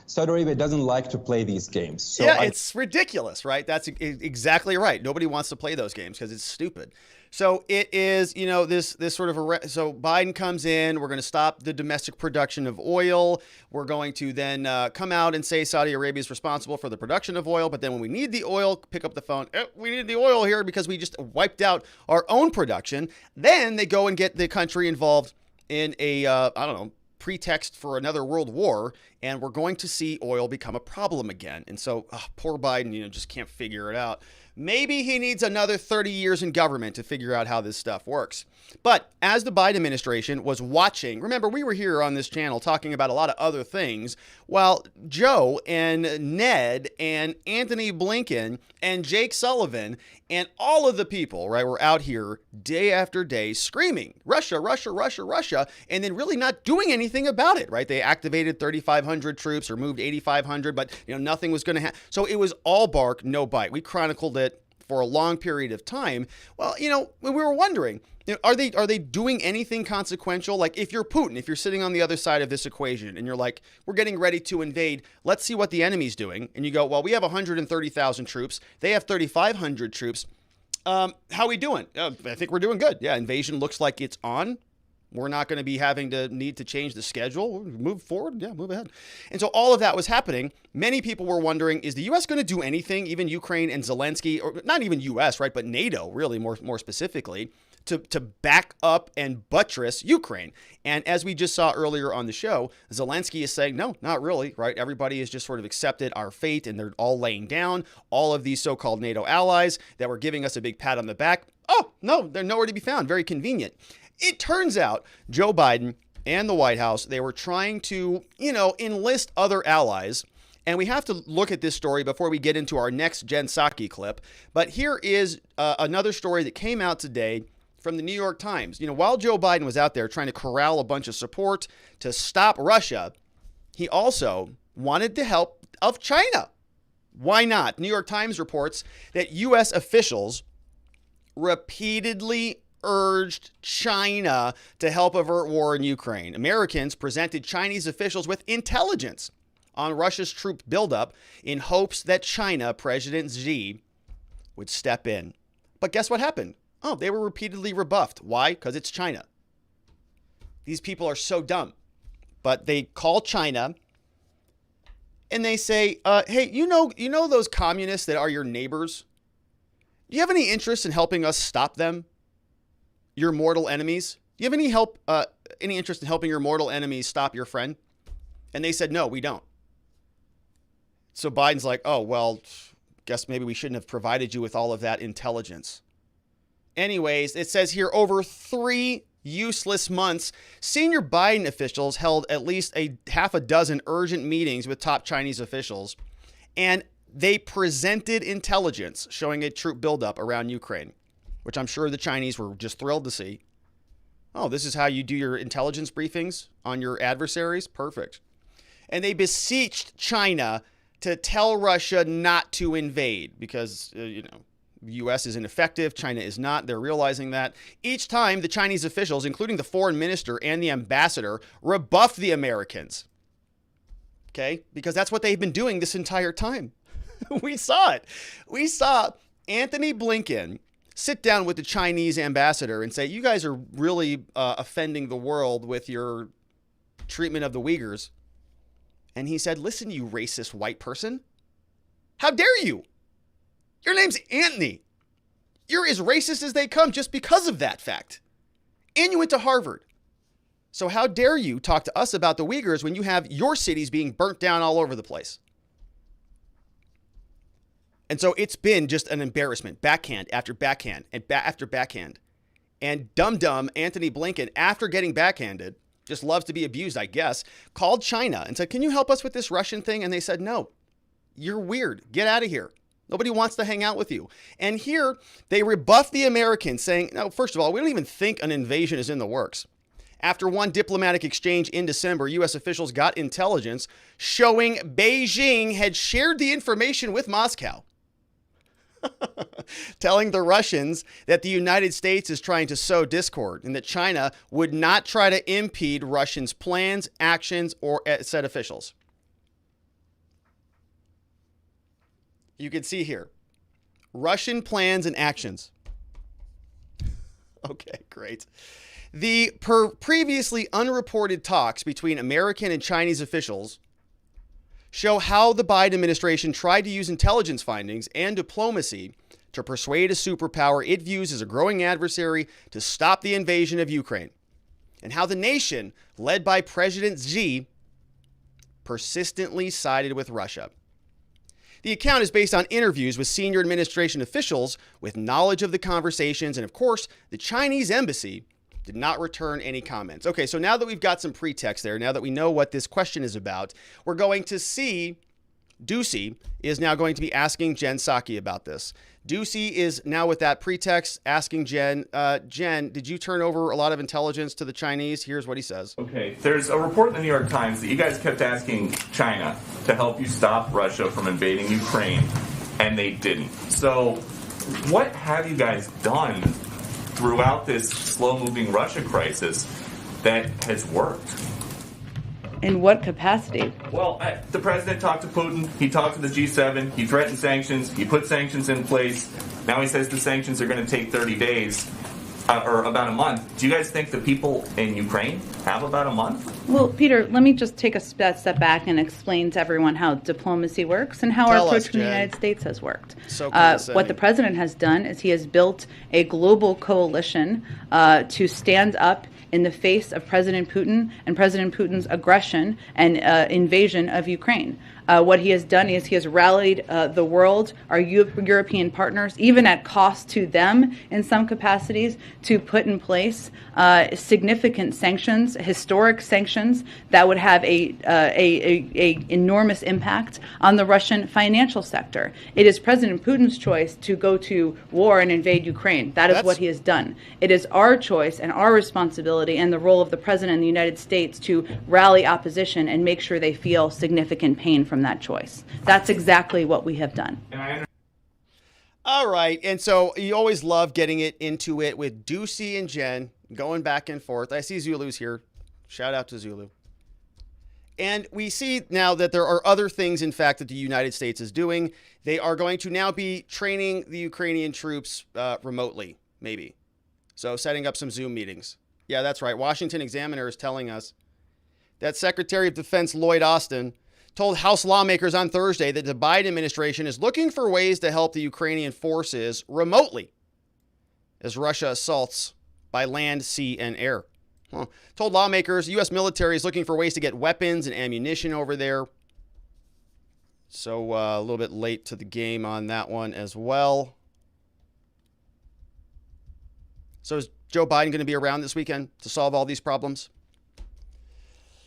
Saudi Arabia doesn't like to play these games. So it's ridiculous, right? That's exactly right. Nobody wants to play those games because it's stupid. So it is, this sort of so Biden comes in. We're going to stop the domestic production of oil. We're going to then come out and say Saudi Arabia is responsible for the production of oil. But then when we need the oil, pick up the phone. We need the oil here because we just wiped out our own production. Then they go and get the country involved in a, pretext for another world war, and we're going to see oil become a problem again. And so poor Biden, just can't figure it out. Maybe he needs another 30 years in government to figure out how this stuff works. But as the Biden administration was watching, remember, we were here on this channel talking about a lot of other things, while Joe and Ned and Anthony Blinken and Jake Sullivan and all of the people, right, were out here day after day screaming, Russia, Russia, Russia, Russia, and then really not doing anything about it, right? They activated 3,500 troops or moved 8,500, but nothing was going to happen. So it was all bark, no bite. We chronicled it for a long period of time. Well, we were wondering, are they doing anything consequential? Like if you're Putin, if you're sitting on the other side of this equation and you're like, we're getting ready to invade, let's see what the enemy's doing. And you go, well, we have 130,000 troops. They have 3,500 troops. How are we doing? I think we're doing good. Yeah, invasion looks like it's on. We're not going to be having to need to change the schedule. We'll move forward. Yeah, move ahead. And so all of that was happening. Many people were wondering, is the U.S. going to do anything, even Ukraine and Zelensky, or not even U.S., right, but NATO, really more specifically, to back up and buttress Ukraine? And as we just saw earlier on the show, Zelensky is saying, no, not really, right? Everybody has just sort of accepted our fate, and they're all laying down. All of these so-called NATO allies that were giving us a big pat on the back, oh, no, they're nowhere to be found. Very convenient. It turns out Joe Biden and the White House, they were trying to, enlist other allies. And we have to look at this story before we get into our next Jen Psaki clip. But here is another story that came out today from the New York Times. While Joe Biden was out there trying to corral a bunch of support to stop Russia, he also wanted the help of China. Why not? New York Times reports that U.S. officials repeatedly urged China to help avert war in Ukraine. Americans presented Chinese officials with intelligence on Russia's troop buildup in hopes that China, President Xi, would step in. But guess what happened? Oh, they were repeatedly rebuffed. Why? Because it's China. These people are so dumb. But they call China and they say, hey, you know those communists that are your neighbors? Do you have any interest in helping us stop them? Your mortal enemies? Do you have any interest in helping your mortal enemies stop your friend? And they said, no, we don't. So Biden's like, oh, well, guess maybe we shouldn't have provided you with all of that intelligence. Anyways, it says here, over 3 useless months, senior Biden officials held at least a half a dozen urgent meetings with top Chinese officials, and they presented intelligence showing a troop buildup around Ukraine, which I'm sure the Chinese were just thrilled to see. Oh, this is how you do your intelligence briefings on your adversaries? Perfect. And they beseeched China to tell Russia not to invade because, the U.S. is ineffective. China is not. They're realizing that. Each time, the Chinese officials, including the foreign minister and the ambassador, rebuffed the Americans. Okay? Because that's what they've been doing this entire time. We saw it. We saw Anthony Blinken sit down with the Chinese ambassador and say, you guys are really offending the world with your treatment of the Uyghurs. And he said, listen, you racist white person. How dare you? Your name's Anthony. You're as racist as they come just because of that fact. And you went to Harvard. So how dare you talk to us about the Uyghurs when you have your cities being burnt down all over the place? And so it's been just an embarrassment, backhand after backhand and after backhand. And dumb Anthony Blinken, after getting backhanded, just loves to be abused, I guess, called China and said, can you help us with this Russian thing? And they said, no, you're weird. Get out of here. Nobody wants to hang out with you. And here they rebuffed the Americans saying, no, first of all, we don't even think an invasion is in the works. After one diplomatic exchange in December, U.S. officials got intelligence showing Beijing had shared the information with Moscow, telling the Russians that the United States is trying to sow discord and that China would not try to impede Russians' plans, actions, or said officials. You can see here, Russian plans and actions. Okay, great. The previously unreported talks between American and Chinese officials show how the Biden administration tried to use intelligence findings and diplomacy to persuade a superpower it views as a growing adversary to stop the invasion of Ukraine, and how the nation, led by President Xi, persistently sided with Russia. The account is based on interviews with senior administration officials with knowledge of the conversations, and of course, the Chinese embassy did not return any comments. Okay, so now that we've got some pretext there, now that we know what this question is about, we're going to see Doocey is now going to be asking Jen Psaki about this. Doocey is now with that pretext asking Jen, Jen, did you turn over a lot of intelligence to the Chinese? Here's what he says. Okay, there's a report in the New York Times that you guys kept asking China to help you stop Russia from invading Ukraine, and they didn't. So what have you guys done throughout this slow-moving Russia crisis that has worked? In what capacity? Well, the president talked to Putin. He talked to the G7. He threatened sanctions. He put sanctions in place. Now he says the sanctions are going to take 30 days. Or about a month. Do you guys think the people in Ukraine have about a month? Well, Peter, let me just take a step back and explain to everyone how diplomacy works and how our approach from the United States has worked. What the president has done is he has built a global coalition to stand up in the face of President Putin and President Putin's aggression and invasion of Ukraine. What he has done is he has rallied the world, our European partners, even at cost to them in some capacities, to put in place significant sanctions, historic sanctions that would have a enormous impact on the Russian financial sector. It is President Putin's choice to go to war and invade Ukraine. That's what he has done. It is our choice and our responsibility and the role of the president in the United States to rally opposition and make sure they feel significant pain from that choice. That's exactly what we have done. All right. And so you always love getting it into it with Doocey and Jen going back and forth. I see Zulu's here. Shout out to Zulu. And we see now that there are other things, in fact, that the United States is doing. They are going to now be training the Ukrainian troops remotely, maybe. So setting up some Zoom meetings. Yeah, that's right. Washington Examiner is telling us that Secretary of Defense Lloyd Austin told House lawmakers on Thursday that the Biden administration is looking for ways to help the Ukrainian forces remotely as Russia assaults by land, sea, and air. Told lawmakers the U.S. military is looking for ways to get weapons and ammunition over there. So a little bit late to the game on that one as well. So is Joe Biden going to be around this weekend to solve all these problems?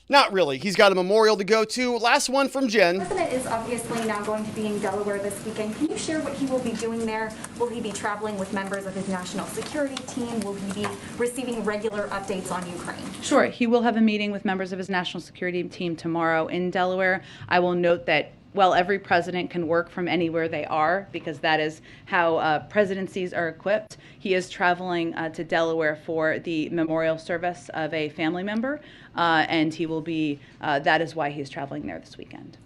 Not really. He's got a memorial to go to. Last one from Jen. The president is obviously now going to be in Delaware this weekend. Can you share what he will be doing there? Will he be traveling with members of his national security team? Will he be receiving regular updates on Ukraine? Sure. He will have a meeting with members of his national security team tomorrow in Delaware. I will note that while every president can work from anywhere they are, because that is how presidencies are equipped, he is traveling to Delaware for the memorial service of a family member, and he will be, that is why he's traveling there this weekend.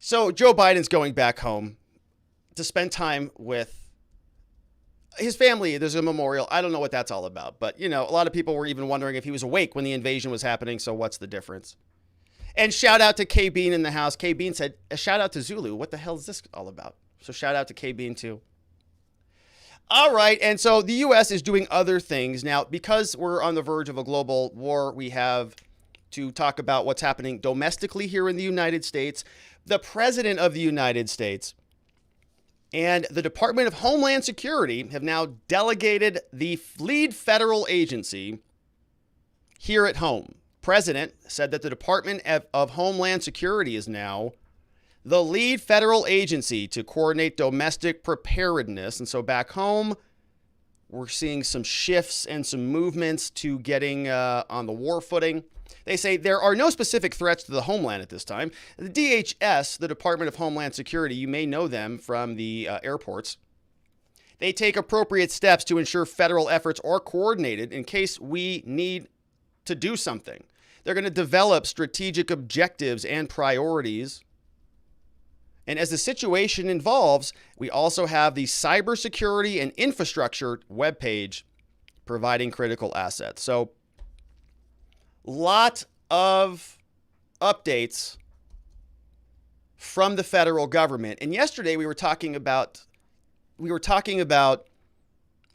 So Joe Biden's going back home to spend time with his family. There's a memorial. I don't know what that's all about, but, you know, a lot of people were even wondering if he was awake when the invasion was happening, so what's the difference? And shout out to K. Bean in the house. K. Bean said, a shout out to Zulu. What the hell is this all about? So shout out to K. Bean too. All right. And so the U.S. is doing other things. Now, because we're on the verge of a global war, we have to talk about what's happening domestically here in the United States. The President of the United States and the Department of Homeland Security have now delegated the lead federal agency here at home. President said that the Department of Homeland Security is now the lead federal agency to coordinate domestic preparedness. And so back home, we're seeing some shifts and some movements to getting on the war footing. They say there are no specific threats to the homeland at this time. The DHS, the Department of Homeland Security, you may know them from the airports. They take appropriate steps to ensure federal efforts are coordinated in case we need to do something. They're going to develop strategic objectives and priorities. And as the situation evolves, we also have the cybersecurity and infrastructure webpage providing critical assets. So, lot of updates from the federal government. And yesterday we were talking about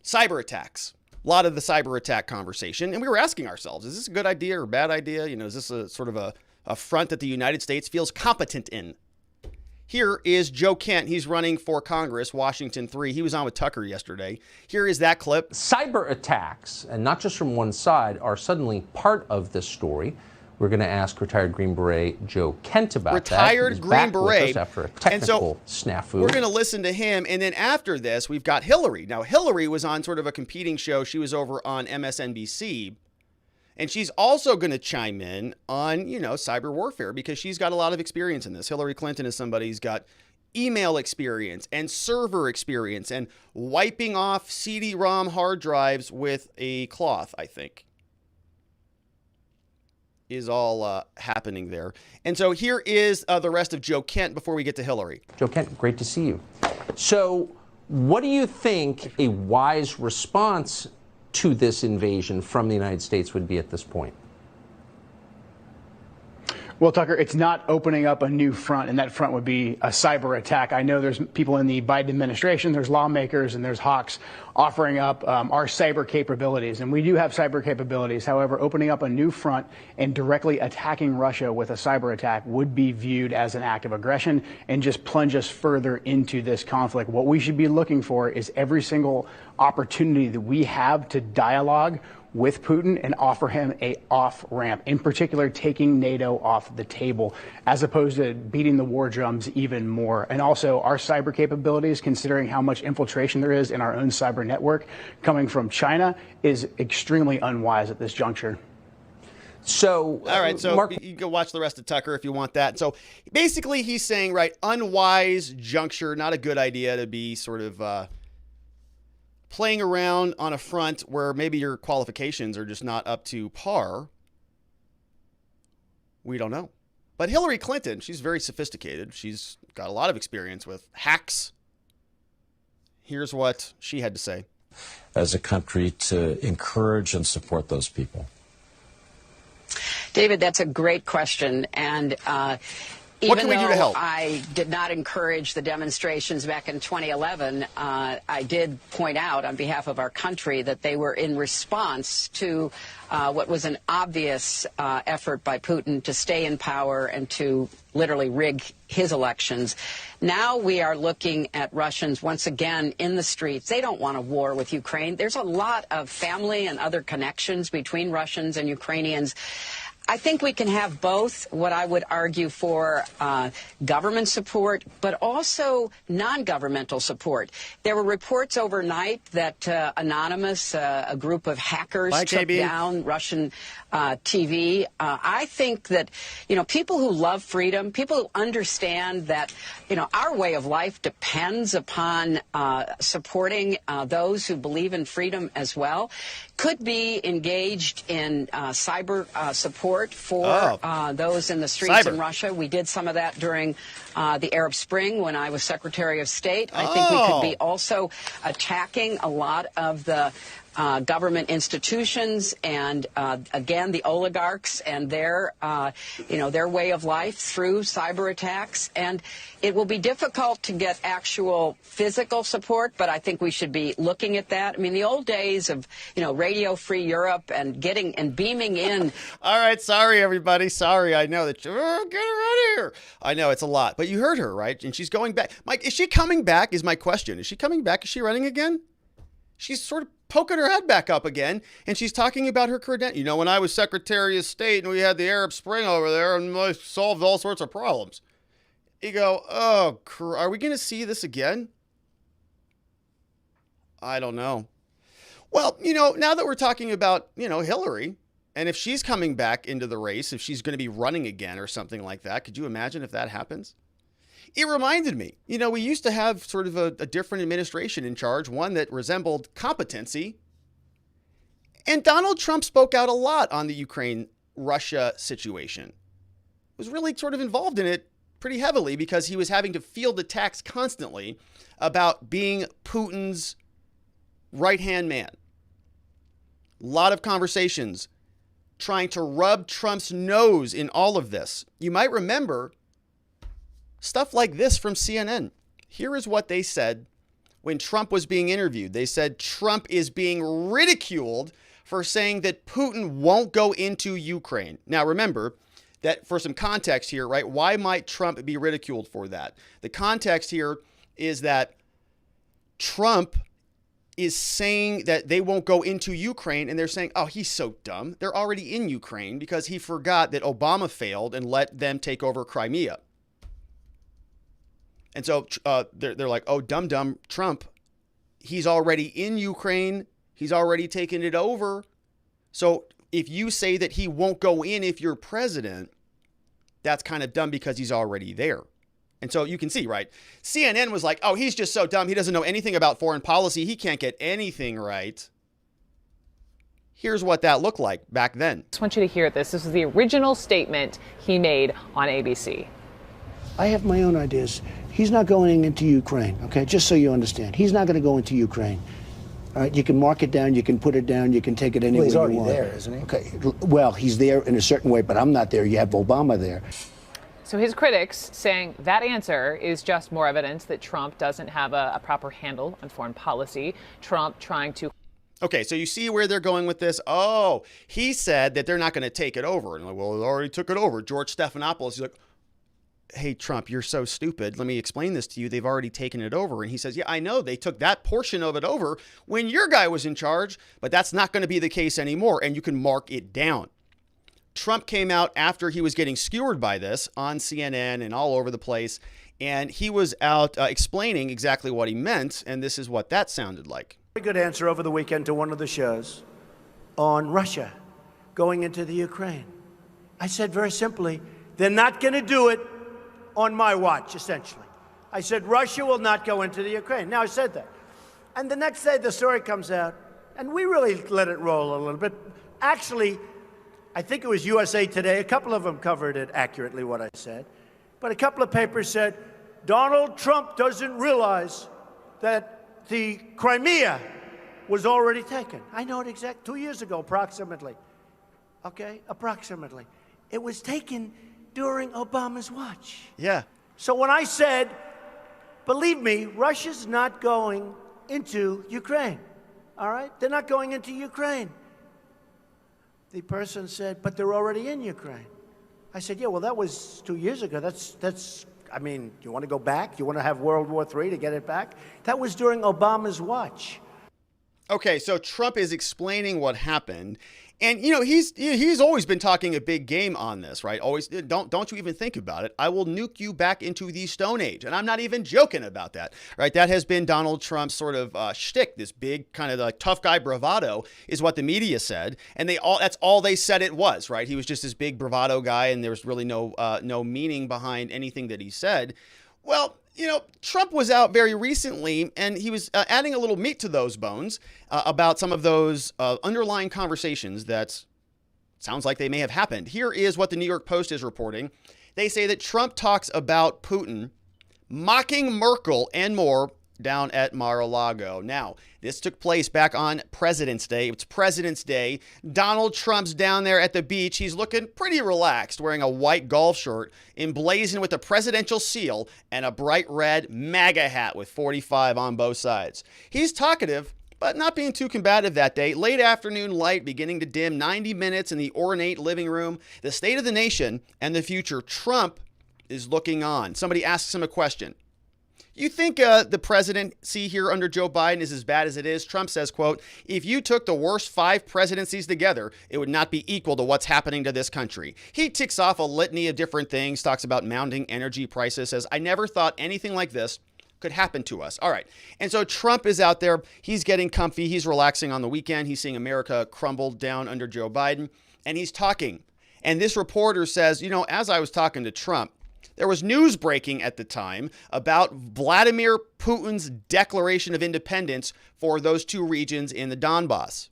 cyber attacks. A lot of the cyber attack conversation. And we were asking ourselves, is this a good idea or a bad idea? You know, is this a sort of a front that the United States feels competent in? Here is Joe Kent. He's running for Congress, Washington 3. He was on with Tucker yesterday. Here is that clip. Cyber attacks, and not just from one side, are suddenly part of this story. We're going to ask retired Green Beret Joe Kent about retired Green Beret. After a technical snafu. We're going to listen to him. And then after this, we've got Hillary. Now, Hillary was on sort of a competing show. She was over on MSNBC. And she's also going to chime in on, you know, cyber warfare because she's got a lot of experience in this. Hillary Clinton is somebody who's got email experience and server experience and wiping off CD-ROM hard drives with a cloth, I think, is all happening there. And so here is the rest of Joe Kent before we get to Hillary. Joe Kent, great to see you. So what do you think a wise response to this invasion from the United States would be at this point? Well, Tucker, it's not opening up a new front, and that front would be a cyber attack. I know there's people in the Biden administration, there's lawmakers, and there's hawks offering up our cyber capabilities. And we do have cyber capabilities. However, opening up a new front and directly attacking Russia with a cyber attack would be viewed as an act of aggression and just plunge us further into this conflict. What we should be looking for is every single opportunity that we have to dialogue with Putin and offer him a off-ramp, in particular taking NATO off the table, as opposed to beating the war drums even more. And also our cyber capabilities, considering how much infiltration there is in our own cyber network coming from China, is extremely unwise at this juncture. So, all right, so Mark, you can go watch the rest of Tucker if you want that. So basically he's saying, right, unwise juncture, not a good idea to be sort of playing around on a front where maybe your qualifications are just not up to par. We don't know. But Hillary Clinton, she's very sophisticated. She's got a lot of experience with hacks. Here's what she had to say. As a country to encourage and support those people? David, that's a great question. And what can we do to help? I did not encourage the demonstrations back in 2011. I did point out on behalf of our country that they were in response to what was an obvious effort by Putin to stay in power and to literally rig his elections. Now we are looking at Russians once again in the streets. They don't want a war with Ukraine. There's a lot of family and other connections between Russians and Ukrainians. I think we can have both, what I would argue for government support, but also non-governmental support. There were reports overnight that Anonymous, a group of hackers, took down Russian TV. I think that, people who love freedom, people who understand that, our way of life depends upon supporting those who believe in freedom as well, could be engaged in cyber support for those in the streets in Russia. We did some of that during the Arab Spring when I was Secretary of State. I think we could be also attacking a lot of the government institutions and, again, the oligarchs and their way of life through cyber attacks. And it will be difficult to get actual physical support, but I think we should be looking at that. I mean, the old days of, Radio Free Europe and getting and beaming in. All right. Sorry, everybody. Sorry. I know that. Get her out of here. I know it's a lot, but you heard her, right? And she's going back. Mike, is she coming back is my question. Is she coming back? Is she running again? She's sort of poking her head back up again, and she's talking about her credentials. When I was Secretary of State and we had the Arab Spring over there and I solved all sorts of problems. You go, oh, are we going to see this again? I don't know. Well, now that we're talking about, Hillary, and if she's coming back into the race, if she's going to be running again or something like that, could you imagine if that happens? It reminded me, we used to have sort of a different administration in charge, one that resembled competency. And Donald Trump spoke out a lot on the Ukraine-Russia situation. Was really sort of involved in it pretty heavily because he was having to field attacks constantly about being Putin's right-hand man. A lot of conversations trying to rub Trump's nose in all of this. You might remember stuff like this from CNN. Here is what they said when Trump was being interviewed. They said Trump is being ridiculed for saying that Putin won't go into Ukraine. Now, remember that for some context here, right? Why might Trump be ridiculed for that? The context here is that Trump is saying that they won't go into Ukraine, and they're saying, oh, he's so dumb. They're already in Ukraine because he forgot that Obama failed and let them take over Crimea. And so they're like, oh, dumb Trump, he's already in Ukraine. He's already taken it over. So if you say that he won't go in if you're president, that's kind of dumb because he's already there. And so you can see, right? CNN was like, oh, he's just so dumb. He doesn't know anything about foreign policy. He can't get anything right. Here's what that looked like back then. I just want you to hear this. This is the original statement he made on ABC. I have my own ideas. He's not going into Ukraine, okay? Just so you understand. He's not going to go into Ukraine. All right, you can mark it down, you can put it down, you can take it anywhere you want. He's already there, isn't he? Okay, well, he's there in a certain way, but I'm not there. You have Obama there. So his critics saying that answer is just more evidence that Trump doesn't have a proper handle on foreign policy. Trump trying to... Okay, so you see where they're going with this? Oh, he said that they're not going to take it over. And like, well, they already took it over. George Stephanopoulos, he's like, hey, Trump, you're so stupid. Let me explain this to you. They've already taken it over. And he says, yeah, I know they took that portion of it over when your guy was in charge, but that's not going to be the case anymore. And you can mark it down. Trump came out after he was getting skewered by this on CNN and all over the place. And he was out explaining exactly what he meant. And this is what that sounded like. A good answer over the weekend to one of the shows on Russia going into the Ukraine. I said very simply, they're not going to do it on my watch, essentially. I said, Russia will not go into the Ukraine. Now, I said that. And the next day, the story comes out, and we really let it roll a little bit. Actually, I think it was USA Today. A couple of them covered it accurately, what I said. But a couple of papers said, Donald Trump doesn't realize that the Crimea was already taken. I know it exactly, 2 years ago, approximately. Okay, approximately. It was taken during Obama's watch. Yeah. So when I said, believe me, Russia's not going into Ukraine, all right? They're not going into Ukraine. The person said, but they're already in Ukraine. I said, yeah, well, that was 2 years ago. That's. I mean, you want to go back? You want to have World War III to get it back? That was during Obama's watch. Okay, so Trump is explaining what happened. And, you know, he's always been talking a big game on this, right? Always, don't you even think about it. I will nuke you back into the Stone Age. And I'm not even joking about that, right? That has been Donald Trump's sort of shtick, this big kind of like tough guy bravado is what the media said. And that's all they said it was, right? He was just this big bravado guy and there was really no meaning behind anything that he said. Well, you know, Trump was out very recently and he was adding a little meat to those bones about some of those underlying conversations that sounds like they may have happened. Here is what the New York Post is reporting. They say that Trump talks about Putin mocking Merkel and more down at Mar-a-Lago. Now, this took place back on President's Day. It's President's Day. Donald Trump's down there at the beach. He's looking pretty relaxed, wearing a white golf shirt, emblazoned with a presidential seal and a bright red MAGA hat with 45 on both sides. He's talkative, but not being too combative that day. Late afternoon light beginning to dim, 90 minutes in the ornate living room. The state of the nation and the future. Trump is looking on. Somebody asks him a question. You think the presidency here under Joe Biden is as bad as it is? Trump says, quote, if you took the worst 5 presidencies together, it would not be equal to what's happening to this country. He ticks off a litany of different things, talks about mounting energy prices, says, I never thought anything like this could happen to us. All right. And so Trump is out there. He's getting comfy. He's relaxing on the weekend. He's seeing America crumble down under Joe Biden. And he's talking. And this reporter says, you know, as I was talking to Trump, there was news breaking at the time about Vladimir Putin's declaration of independence for those 2 regions in the Donbass.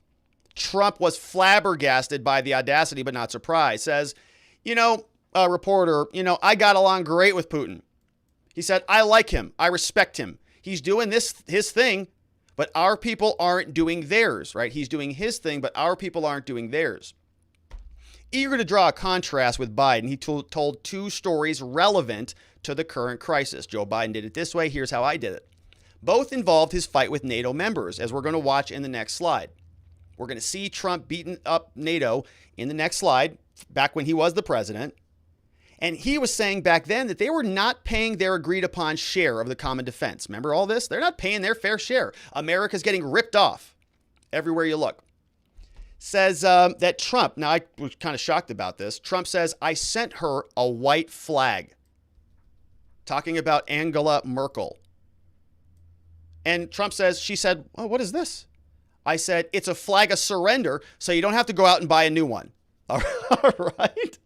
Trump was flabbergasted by the audacity, but not surprised. Says, you know, a reporter, you know, I got along great with Putin. He said, I like him. I respect him. He's doing his thing, but our people aren't doing theirs, right? He's doing his thing, but our people aren't doing theirs. Eager to draw a contrast with Biden, he told 2 stories relevant to the current crisis. Joe Biden did it this way. Here's how I did it. Both involved his fight with NATO members, as we're going to watch in the next slide. We're going to see Trump beating up NATO in the next slide, back when he was the president. And he was saying back then that they were not paying their agreed upon share of the common defense. Remember all this? They're not paying their fair share. America's getting ripped off everywhere you look. Says that Trump, now I was kind of shocked about this. Trump says, I sent her a white flag. Talking about Angela Merkel. And Trump says, she said, oh, what is this? I said, it's a flag of surrender, so you don't have to go out and buy a new one. All right.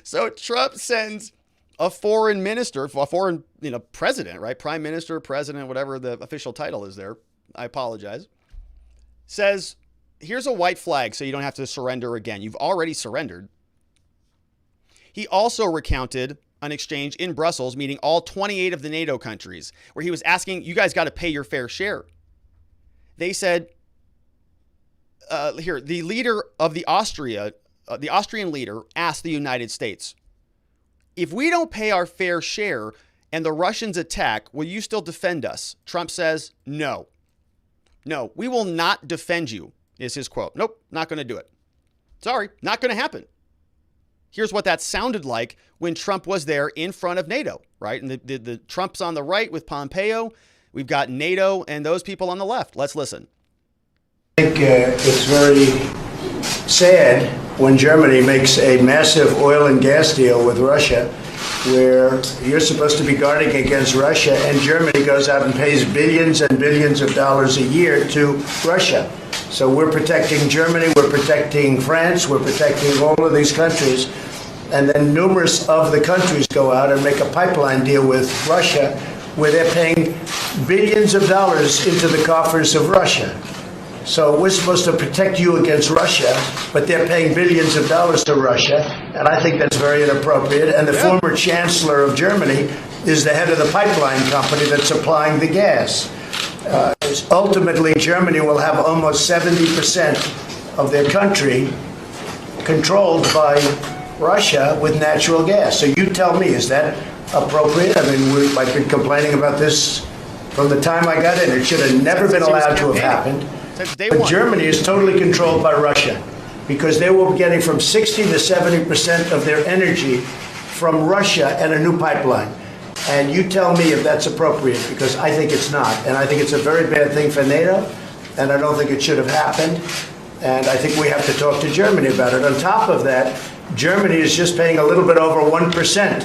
So Trump sends a foreign minister, a foreign, president, right? Prime minister, president, whatever the official title is there. I apologize. Says, here's a white flag so you don't have to surrender again. You've already surrendered. He also recounted an exchange in Brussels, meeting all 28 of the NATO countries, where he was asking, you guys got to pay your fair share. They said, the leader of the Austrian leader asked the United States, if we don't pay our fair share and the Russians attack, will you still defend us? Trump says, no. No, we will not defend you, is his quote. Nope, not going to do it. Sorry, not going to happen. Here's what that sounded like when Trump was there in front of NATO, right? And the Trump's on the right with Pompeo. We've got NATO and those people on the left. Let's listen. I think it's very sad when Germany makes a massive oil and gas deal with Russia, where you're supposed to be guarding against Russia, and Germany goes out and pays billions and billions of dollars a year to Russia. So we're protecting Germany, we're protecting France, we're protecting all of these countries, and then numerous of the countries go out and make a pipeline deal with Russia, where they're paying billions of dollars into the coffers of Russia. So we're supposed to protect you against Russia, but they're paying billions of dollars to Russia, and I think that's very inappropriate. And the former chancellor of Germany is the head of the pipeline company that's supplying the gas. Ultimately, Germany will have almost 70% of their country controlled by Russia with natural gas. So you tell me, is that appropriate? I mean, I've been complaining about this from the time I got in. It should have never been allowed to have happened. But Germany is totally controlled by Russia because they were getting from 60 to 70% of their energy from Russia and a new pipeline. And you tell me if that's appropriate, because I think it's not. And I think it's a very bad thing for NATO, and I don't think it should have happened. And I think we have to talk to Germany about it. On top of that, Germany is just paying a little bit over 1%,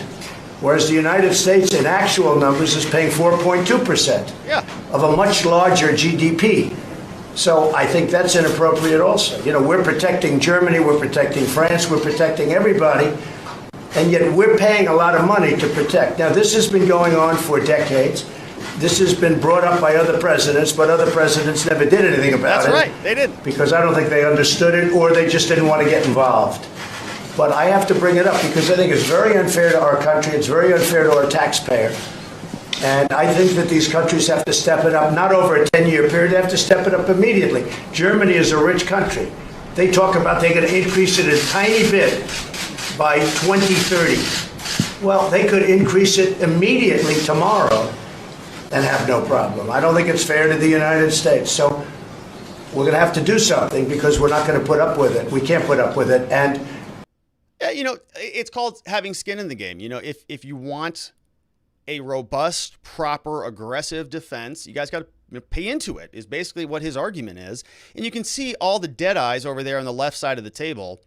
whereas the United States, in actual numbers, is paying 4.2% of a much larger GDP. So I think that's inappropriate also. We're protecting Germany, we're protecting France, we're protecting everybody, and yet we're paying a lot of money to protect. Now, this has been going on for decades. This has been brought up by other presidents, but other presidents never did anything about it. That's right, they didn't. Because I don't think they understood it, or they just didn't want to get involved. But I have to bring it up because I think it's very unfair to our country, it's very unfair to our taxpayer. And I think that these countries have to step it up, not over a 10-year period, they have to step it up immediately. Germany is a rich country. They talk about they're going to increase it a tiny bit by 2030. Well, they could increase it immediately tomorrow and have no problem. I don't think it's fair to the United States. So we're going to have to do something because we're not going to put up with it. We can't put up with it. And it's called having skin in the game. If you want a robust, proper, aggressive defense, you guys got to pay into it, is basically what his argument is. And you can see all the dead eyes over there on the left side of the table.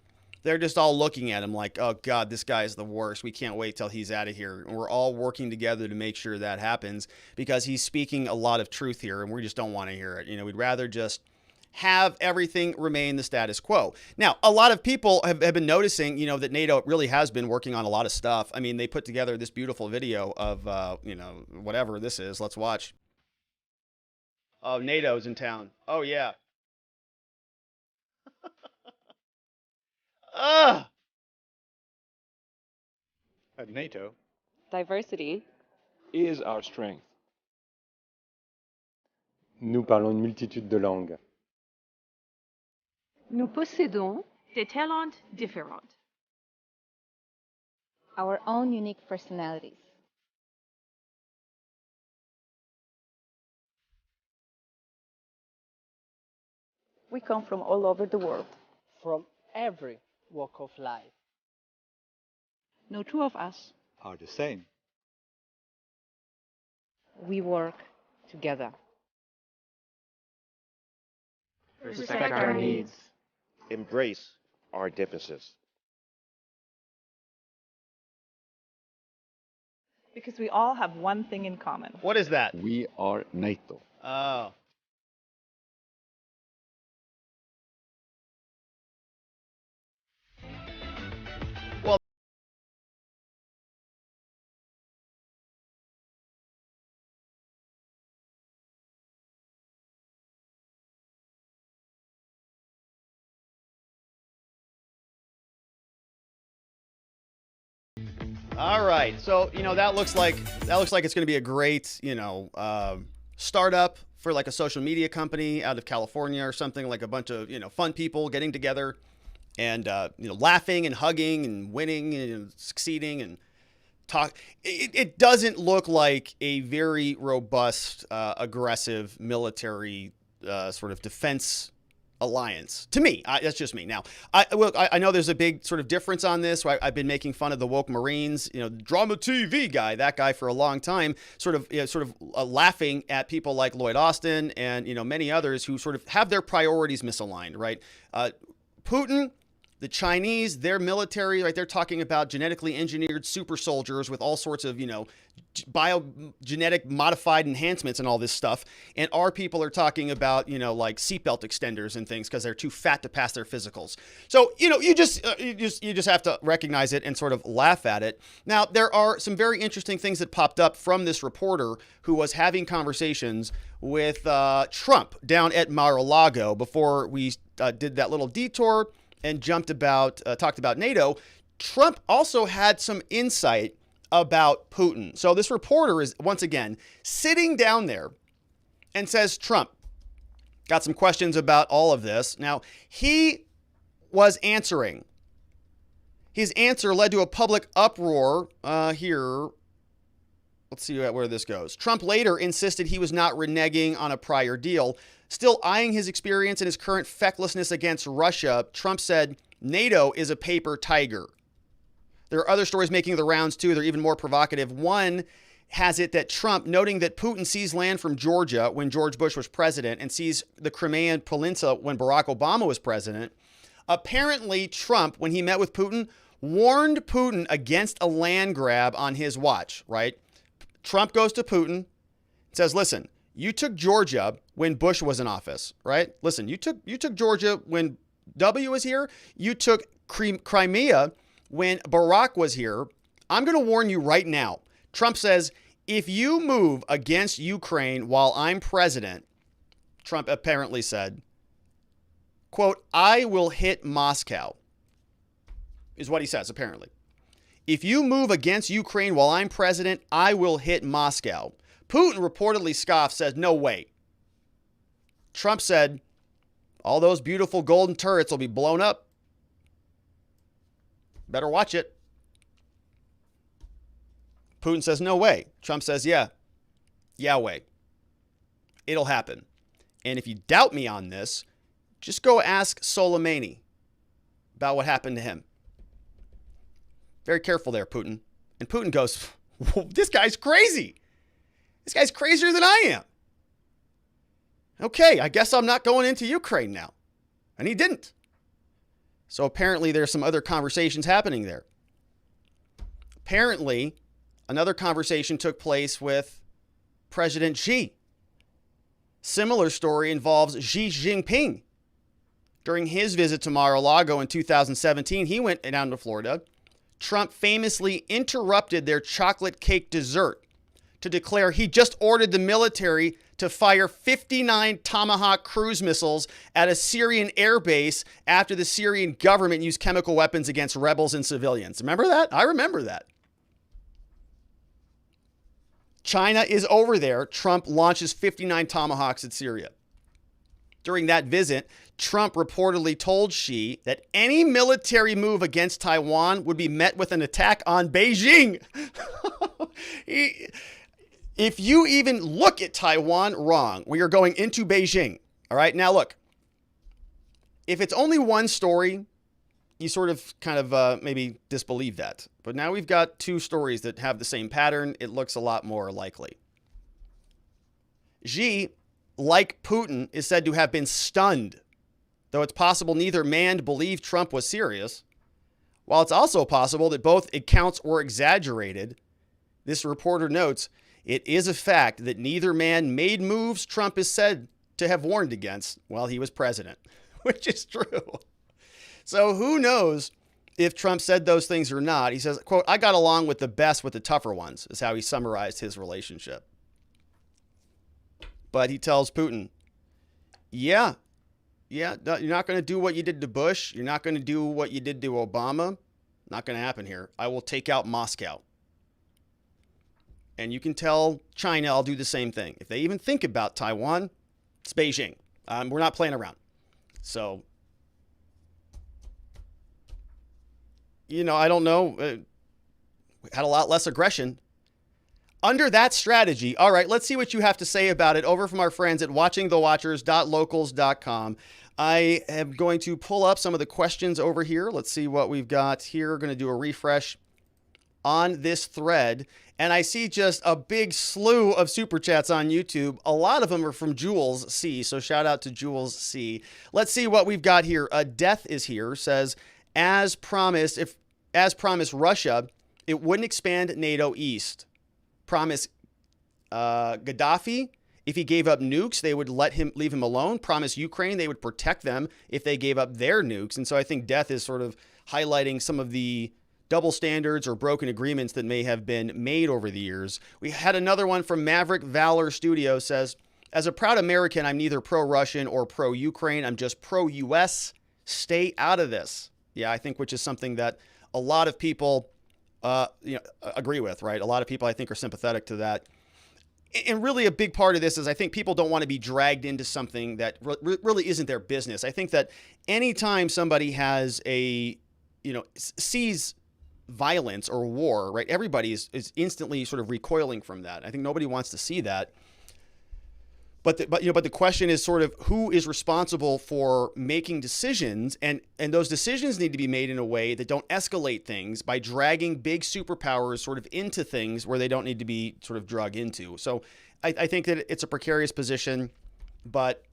They're just all looking at him like, oh, God, this guy is the worst. We can't wait till he's out of here. And we're all working together to make sure that happens because he's speaking a lot of truth here, and we just don't want to hear it. We'd rather just have everything remain the status quo. Now, a lot of people have been noticing, that NATO really has been working on a lot of stuff. I mean, they put together this beautiful video of, whatever this is. Let's watch. Oh, NATO's in town. Oh, yeah. At NATO, diversity is our strength. Nous parlons une multitude de langues. Nous possédons des talents différents. Our own unique personalities. We come from all over the world. From every walk of life. No two of us are the same. We work together. Respect our needs. Embrace our differences. Because we all have one thing in common. What is that? We are NATO. Oh. All right. So, that looks like it's going to be a great, startup for like a social media company out of California or something, like a bunch of, fun people getting together and, laughing and hugging and winning and succeeding and talk. It doesn't look like a very robust, aggressive military sort of defense alliance to me. That's just me. Now, I know there's a big sort of difference on this. Right? I've been making fun of the woke Marines, drama TV guy, that guy for a long time, sort of laughing at people like Lloyd Austin and many others who sort of have their priorities misaligned. Right? Putin. The Chinese, their military, right? They're talking about genetically engineered super soldiers with all sorts of, biogenetic modified enhancements and all this stuff. And our people are talking about, like seatbelt extenders and things because they're too fat to pass their physicals. So, you just have to recognize it and sort of laugh at it. Now, there are some very interesting things that popped up from this reporter who was having conversations with Trump down at Mar-a-Lago before we did that little detour and talked about NATO. Trump also had some insight about Putin. So this reporter is, once again, sitting down there and says, Trump, got some questions about all of this. Now, he was answering. His answer led to a public uproar here. Let's see where this goes. Trump later insisted he was not reneging on a prior deal. Still eyeing his experience and his current fecklessness against Russia, Trump said NATO is a paper tiger. There are other stories making the rounds too. They're even more provocative. One has it that Trump, noting that Putin seized land from Georgia when George Bush was president and seized the Crimean Peninsula when Barack Obama was president, apparently Trump, when he met with Putin, warned Putin against a land grab on his watch, right? Trump goes to Putin, says, listen, you took Georgia when Bush was in office, right? Listen, you took Georgia when W was here. You took Crimea when Barack was here. I'm going to warn you right now. Trump says, if you move against Ukraine while I'm president, Trump apparently said, quote, I will hit Moscow, is what he says, apparently. If you move against Ukraine while I'm president, I will hit Moscow. Putin reportedly scoffed, says, no way. Trump said, all those beautiful golden turrets will be blown up. Better watch it. Putin says, no way. Trump says, yeah. Yahweh. It'll happen. And if you doubt me on this, just go ask Soleimani about what happened to him. Very careful there, Putin. And Putin goes, this guy's crazy. This guy's crazier than I am. Okay, I guess I'm not going into Ukraine now. And he didn't. So apparently there's some other conversations happening there. Apparently, another conversation took place with President Xi. Similar story involves Xi Jinping. During his visit to Mar-a-Lago in 2017, he went down to Florida. Trump famously interrupted their chocolate cake dessert to declare he just ordered the military to fire 59 Tomahawk cruise missiles at a Syrian airbase after the Syrian government used chemical weapons against rebels and civilians. Remember that? I remember that. China is over there. Trump launches 59 Tomahawks at Syria. During that visit, Trump reportedly told Xi that any military move against Taiwan would be met with an attack on Beijing. If you even look at Taiwan wrong, we are going into Beijing. All right. Now, look, if it's only one story, you sort of kind of maybe disbelieve that. But now we've got two stories that have the same pattern. It looks a lot more likely. Xi, like Putin, is said to have been stunned, though it's possible neither man believed Trump was serious. While it's also possible that both accounts were exaggerated, this reporter notes, it is a fact that neither man made moves Trump is said to have warned against while he was president, which is true. So who knows if Trump said those things or not. He says, quote, I got along with the best with the tougher ones, is how he summarized his relationship. But he tells Putin, you're not going to do what you did to Bush. You're not going to do what you did to Obama. Not going to happen here. I will take out Moscow. And you can tell China I'll do the same thing. If they even think about Taiwan, it's Beijing. We're not playing around. So, I don't know. Had a lot less aggression. Under that strategy, all right, let's see what you have to say about it over from our friends at watchingthewatchers.locals.com. I am going to pull up some of the questions over here. Let's see what we've got here. Going to do a refresh on this thread. And I see just a big slew of super chats on YouTube. A lot of them are from Jules C. So shout out to Jules C. Let's see what we've got here. Death is here. Says, as promised, Russia, it wouldn't expand NATO east. Promise Gaddafi, if he gave up nukes, they would leave him alone. Promise Ukraine, they would protect them if they gave up their nukes. And so I think Death is sort of highlighting some of the double standards or broken agreements that may have been made over the years. We had another one from Maverick Valor Studio. Says, as a proud American, I'm neither pro-Russian or pro-Ukraine. I'm just pro-US. Stay out of this. Yeah, I think, which is something that a lot of people agree with, right? A lot of people, I think, are sympathetic to that. And really a big part of this is I think people don't want to be dragged into something that really isn't their business. I think that anytime somebody has sees violence or war, right, everybody is instantly sort of recoiling from that. I think nobody wants to see that. But the question is sort of who is responsible for making decisions, and those decisions need to be made in a way that don't escalate things by dragging big superpowers sort of into things where they don't need to be sort of drug into. So I think that it's a precarious position, but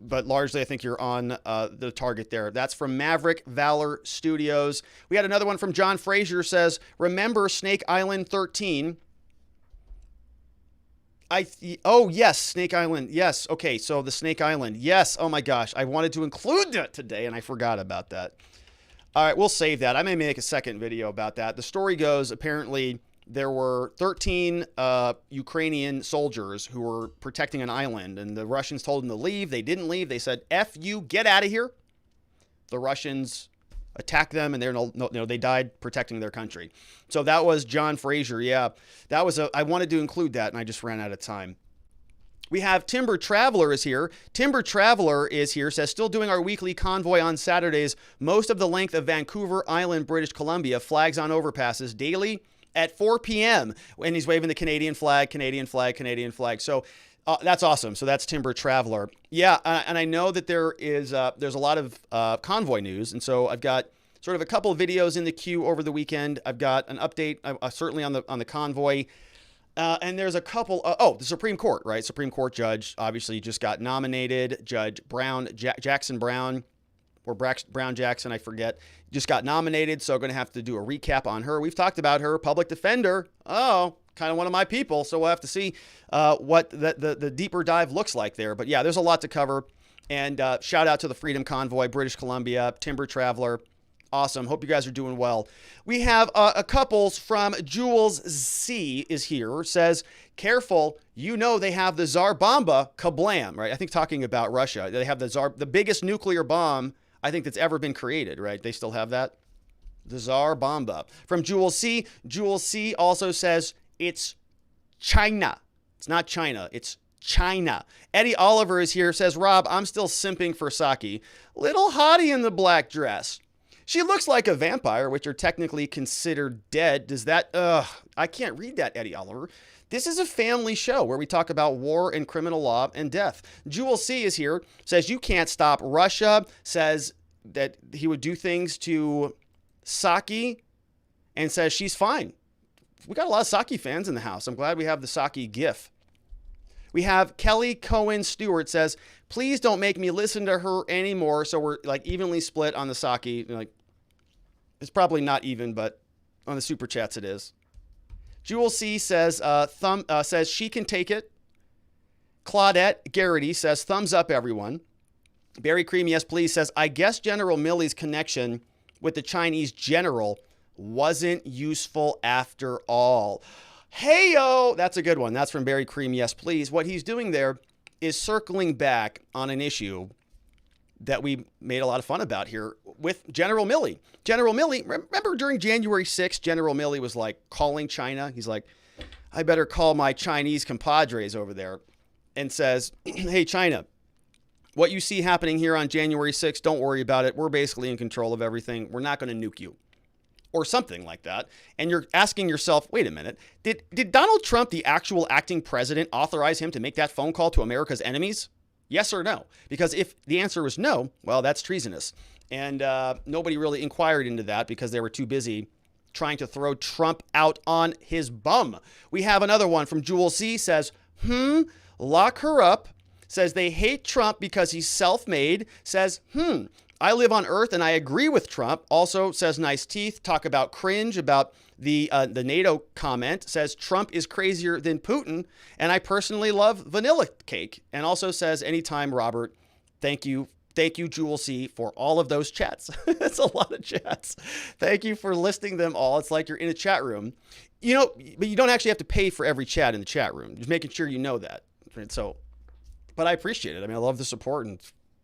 largely I think you're on the target there. That's from Maverick Valor Studios. We had another one from John Frazier. Says, remember Snake Island 13? Oh, yes, Snake Island. Yes. Okay, so the Snake Island. Yes. Oh, my gosh. I wanted to include that today, and I forgot about that. All right, we'll save that. I may make a second video about that. The story goes, apparently, there were 13 Ukrainian soldiers who were protecting an island, and the Russians told them to leave. They didn't leave. They said, F you, get out of here. The Russians attacked them, and they died protecting their country. So that was John Frazier. Yeah, that was I wanted to include that, and I just ran out of time. We have Timber Traveler is here. Timber Traveler is here. Says, still doing our weekly convoy on Saturdays. Most of the length of Vancouver Island, British Columbia. Flags on overpasses daily at 4 p.m. And he's waving the Canadian flag, Canadian flag, Canadian flag. So that's awesome. So that's Timber Traveler. Yeah, and I know that there's a lot of convoy news, and so I've got sort of a couple of videos in the queue over the weekend. I've got an update, certainly on the convoy, and there's a couple. The Supreme Court, right? Supreme Court judge obviously just got nominated. Judge Brown, Jackson Brown, or Brown Jackson, I forget, just got nominated. So going to have to do a recap on her. We've talked about her, public defender. Oh, kind of one of my people. So we'll have to see what the deeper dive looks like there. But yeah, there's a lot to cover. And shout out to the Freedom Convoy, British Columbia, Timber Traveler. Awesome. Hope you guys are doing well. We have a couples from Jules C is here. Says, careful, they have the Tsar Bomba, kablam, right? I think talking about Russia. They have the biggest nuclear bomb I think that's ever been created, right? They still have that. The Tsar Bomba. From Jules C. Jules C also says, it's China. It's not China. It's China. Eddie Oliver is here. Says, Rob, I'm still simping for Psaki. Little hottie in the black dress. She looks like a vampire, which are technically considered dead. Does that, I can't read that, Eddie Oliver. This is a family show where we talk about war and criminal law and death. Jewel C is here, says you can't stop Russia, says that he would do things to Psaki, and says she's fine. We got a lot of Psaki fans in the house. I'm glad we have the Psaki gif. We have Kelly Cohen Stewart says, please don't make me listen to her anymore. So we're like evenly split on the Psaki. Like, it's probably not even, but on the super chats it is. Jewel C says, says she can take it. Claudette Garrity says, thumbs up, everyone. Barry Cream, yes, please, says, I guess General Milley's connection with the Chinese general wasn't useful after all. Hey-o! That's a good one. That's from Barry Cream, yes, please. What he's doing there is circling back on an issue that we made a lot of fun about here with General Milley. General Milley, remember during January 6th, General Milley was like calling China. He's like, I better call my Chinese compadres over there and says, hey, China, what you see happening here on January 6th, don't worry about it. We're basically in control of everything. We're not going to nuke you. Or something like that. And you're asking yourself, wait a minute, did Donald Trump, the actual acting president, authorize him to make that phone call to America's enemies? Yes or no? Because if the answer was no, well, that's treasonous. And nobody really inquired into that because they were too busy trying to throw Trump out on his bum. We have another one from Jewel C. Says, lock her up. Says they hate Trump because he's self-made. Says, I live on Earth and I agree with Trump. Also says nice teeth. Talk about cringe about the NATO comment. Says Trump is crazier than Putin. And I personally love vanilla cake. And also says anytime, Robert, thank you. Thank you, Jewel C, for all of those chats. It's a lot of chats. Thank you for listing them all. It's like you're in a chat room. You know, but you don't actually have to pay for every chat in the chat room. Just making sure you know that. So, but I appreciate it. I mean, I love the support and,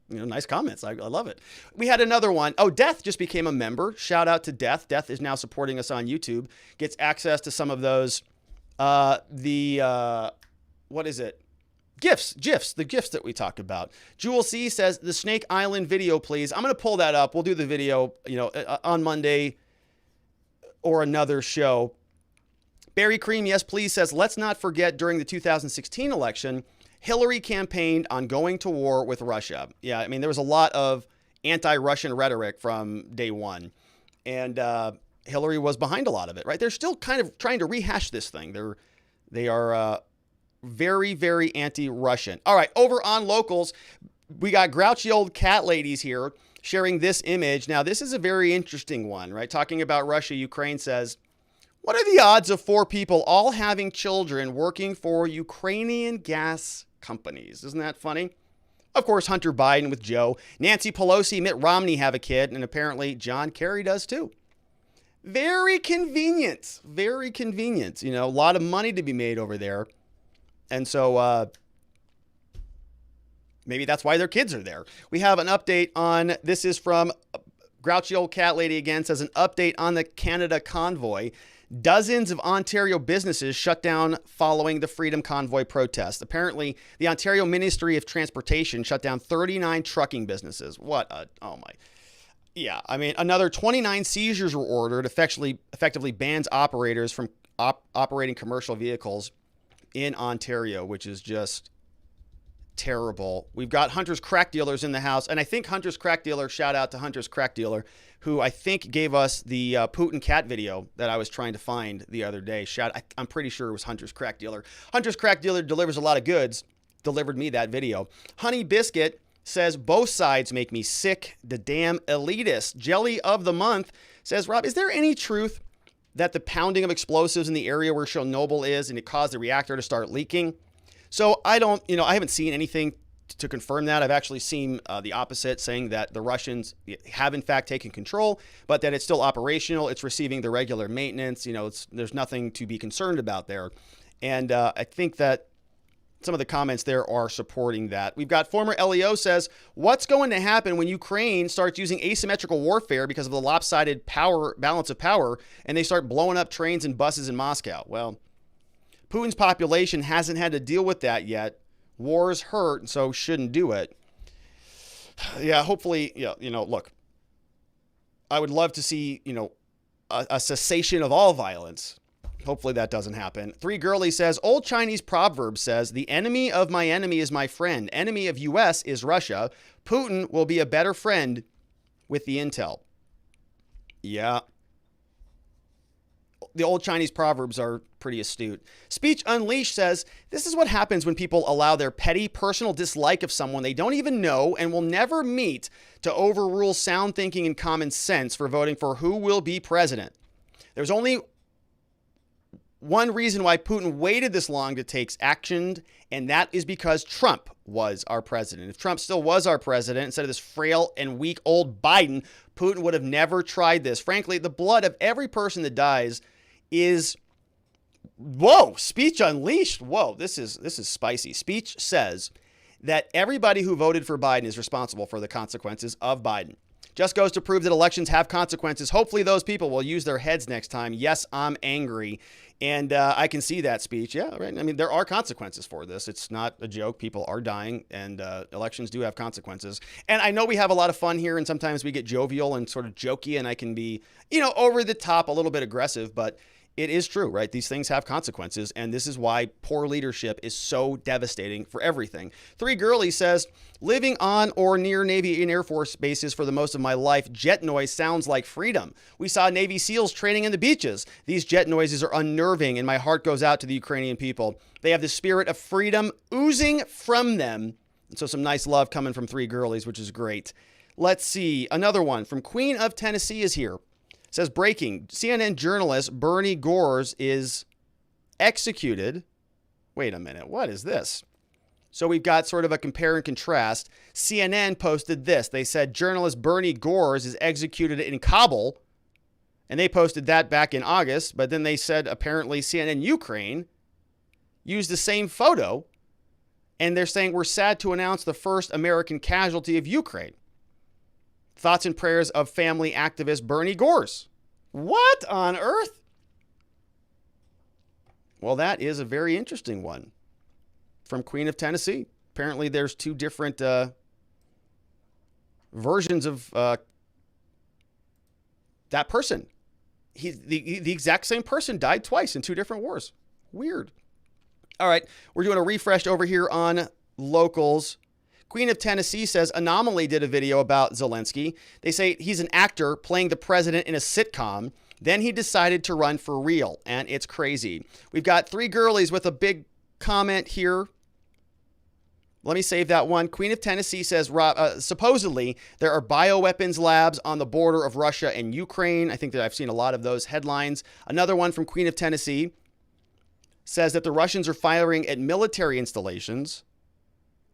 you know, nice comments. I love it. We had another one. Oh, Death just became a member. Shout out to Death. Death is now supporting us on YouTube. Gets access to some of those, what is it? GIFs, the GIFs that we talked about. Jewel C says the Snake Island video, please. I'm going to pull that up. We'll do the video, you know, on Monday or another show. Barry Cream, yes, please, says, let's not forget during the 2016 election, Hillary campaigned on going to war with Russia. Yeah, I mean, there was a lot of anti-Russian rhetoric from day one. And Hillary was behind a lot of it, right? They're still kind of trying to rehash this thing. They are very, very anti-Russian. All right, over on locals, we got grouchy old cat ladies here sharing this image. Now, this is a very interesting one, right? Talking about Russia, Ukraine says, what are the odds of 4 people all having children working for Ukrainian gas companies? Isn't that funny? Of course, Hunter Biden with Joe. Nancy Pelosi, Mitt Romney have a kid, and apparently John Kerry does too. Very convenient. Very convenient. You know, a lot of money to be made over there. And so maybe that's why their kids are there. We have an update on, this is from Grouchy Old Cat Lady again, says an update on the Canada convoy. Dozens of Ontario businesses shut down following the Freedom Convoy protest. Apparently, the Ontario Ministry of Transportation shut down 39 trucking businesses. Yeah, I mean, another 29 seizures were ordered, effectively bans operators from operating commercial vehicles in Ontario, which is just terrible. We've got Hunter's Crack Dealers in the house, and I think Hunter's Crack Dealer, shout out to Hunter's Crack Dealer, who I think gave us the Putin cat video that I was trying to find the other day. I'm pretty sure it was Hunter's Crack Dealer. Hunter's Crack Dealer delivers a lot of goods, delivered me that video. Honey Biscuit says, both sides make me sick, the damn elitist. Jelly of the Month says, Rob, is there any truth that the pounding of explosives in the area where Chernobyl is and it caused the reactor to start leaking? So I haven't seen anything to confirm that. I've actually seen the opposite, saying that the Russians have in fact taken control, but that it's still operational. It's receiving the regular maintenance. You know, there's nothing to be concerned about there. And I think that some of the comments there are supporting that. We've got former LEO says, what's going to happen when Ukraine starts using asymmetrical warfare because of the lopsided balance of power and they start blowing up trains and buses in Moscow? Well, Putin's population hasn't had to deal with that yet. Wars hurt, and so shouldn't do it. Yeah, hopefully, look, I would love to see, a cessation of all violence. Hopefully that doesn't happen. 3 Girly says, old Chinese proverb says, the enemy of my enemy is my friend. Enemy of U.S. is Russia. Putin will be a better friend with the intel. Yeah. The old Chinese proverbs are pretty astute. Speech Unleashed says, this is what happens when people allow their petty personal dislike of someone they don't even know and will never meet to overrule sound thinking and common sense for voting for who will be president. There's only one reason why Putin waited this long to take action, and that is because Trump was our president. If Trump still was our president, instead of this frail and weak old Biden, Putin would have never tried this. Frankly, the blood of every person that dies is, whoa, Speech Unleashed. Whoa, this is spicy. Speech says that everybody who voted for Biden is responsible for the consequences of Biden. Just goes to prove that elections have consequences. Hopefully those people will use their heads next time. Yes, I'm angry. And I can see that speech. Yeah, right. I mean, there are consequences for this. It's not a joke. People are dying, and elections do have consequences. And I know we have a lot of fun here, and sometimes we get jovial and sort of jokey, and I can be, over the top, a little bit aggressive, but it is true, right? These things have consequences, and this is why poor leadership is so devastating for everything. 3 Girlie says, living on or near Navy and Air Force bases for the most of my life, jet noise sounds like freedom. We saw Navy SEALs training in the beaches. These jet noises are unnerving, and my heart goes out to the Ukrainian people. They have the spirit of freedom oozing from them. And so some nice love coming from 3 Girlies, which is great. Let's see. Another one from Queen of Tennessee is here. Says, breaking, CNN journalist Bernie Gores is executed. Wait a minute, what is this? So we've got sort of a compare and contrast. CNN posted this. They said journalist Bernie Gores is executed in Kabul. And they posted that back in August. But then they said apparently CNN Ukraine used the same photo. And they're saying we're sad to announce the first American casualty of Ukraine. Thoughts and prayers of family activist Bernie Gores. What on earth? Well, that is a very interesting one from Queen of Tennessee. Apparently, there's 2 different versions of that person. The exact same person died twice in 2 different wars. Weird. All right, we're doing a refresh over here on locals. Queen of Tennessee says Anomaly did a video about Zelensky. They say he's an actor playing the president in a sitcom. Then he decided to run for real, and it's crazy. We've got 3 Girlies with a big comment here. Let me save that one. Queen of Tennessee says supposedly there are bioweapons labs on the border of Russia and Ukraine. I think that I've seen a lot of those headlines. Another one from Queen of Tennessee says that the Russians are firing at military installations,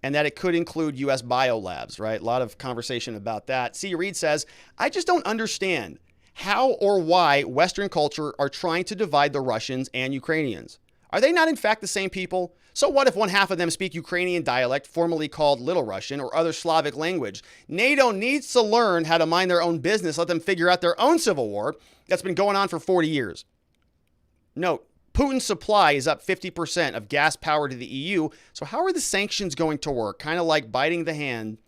and that it could include U.S. biolabs, right? A lot of conversation about that. C. Reed says, I just don't understand how or why Western culture are trying to divide the Russians and Ukrainians. Are they not in fact the same people? So what if one half of them speak Ukrainian dialect, formerly called Little Russian, or other Slavic language? NATO needs to learn how to mind their own business, let them figure out their own civil war that's been going on for 40 years. Note, Putin's supply is up 50% of gas power to the EU. So how are the sanctions going to work? Kind of like biting the hand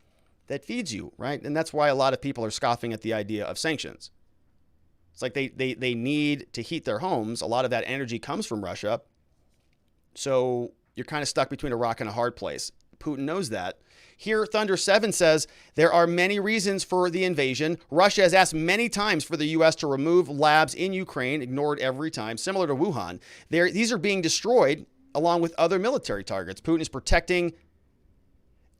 that feeds you, right? And that's why a lot of people are scoffing at the idea of sanctions. It's like they need to heat their homes. A lot of that energy comes from Russia. So you're kind of stuck between a rock and a hard place. Putin knows that. Here, Thunder 7 says, there are many reasons for the invasion. Russia has asked many times for the U.S. to remove labs in Ukraine, ignored every time, similar to Wuhan. These are being destroyed along with other military targets. Putin is protecting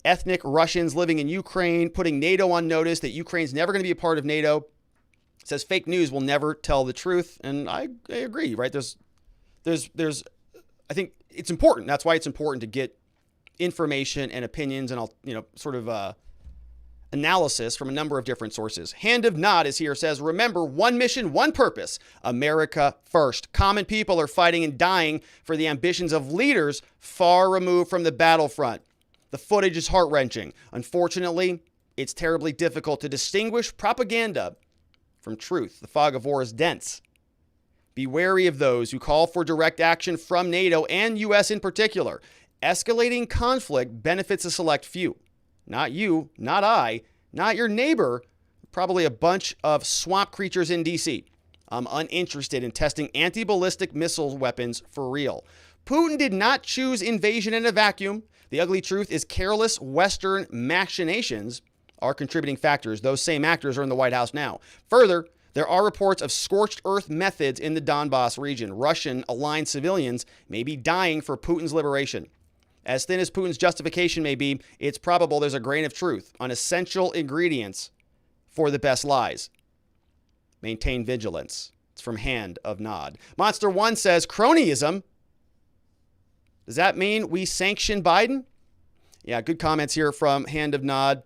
ethnic Russians living in Ukraine, putting NATO on notice that Ukraine's never going to be a part of NATO. It says fake news will never tell the truth. And I agree, right? There's, I think it's important. That's why it's important to get information and opinions and analysis from a number of different sources. Hand of Nod is here, says, remember, one mission, one purpose, America first. Common people are fighting and dying for the ambitions of leaders far removed from the battlefront. The footage is heart-wrenching. Unfortunately, it's terribly difficult to distinguish propaganda from truth. The fog of war is dense. Be wary of those who call for direct action from NATO and U.S. in particular. Escalating conflict benefits a select few. Not you, not I, not your neighbor, probably a bunch of swamp creatures in D.C. I'm uninterested in testing anti-ballistic missile weapons for real. Putin did not choose invasion in a vacuum. The ugly truth is careless Western machinations are contributing factors. Those same actors are in the White House now. Further, there are reports of scorched earth methods in the Donbass region. Russian-aligned civilians may be dying for Putin's liberation. As thin as Putin's justification may be, it's probable there's a grain of truth on essential ingredients for the best lies. Maintain vigilance. It's from Hand of Nod. Monster 1 says, cronyism. Does that mean we sanction Biden? Yeah, good comments here from Hand of Nod.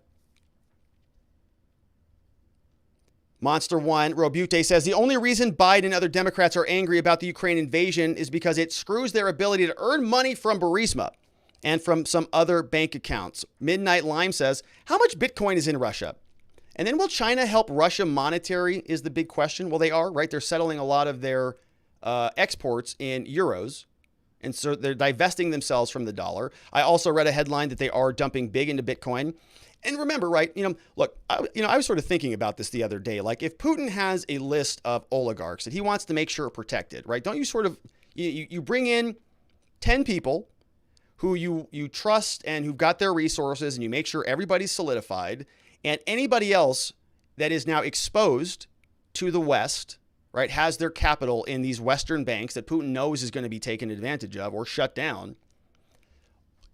Monster 1, Robute says, the only reason Biden and other Democrats are angry about the Ukraine invasion is because it screws their ability to earn money from Burisma and from some other bank accounts. Midnight Lime says, how much Bitcoin is in Russia? And then will China help Russia monetary is the big question. Well, they are, right? They're settling a lot of their exports in euros. And so they're divesting themselves from the dollar. I also read a headline that they are dumping big into Bitcoin. And remember, right, look, I was sort of thinking about this the other day. Like, if Putin has a list of oligarchs that he wants to make sure are protected, right, don't you sort of, you bring in 10 people who you trust and who've got their resources, and you make sure everybody's solidified, and anybody else that is now exposed to the West, right, has their capital in these Western banks that Putin knows is going to be taken advantage of or shut down.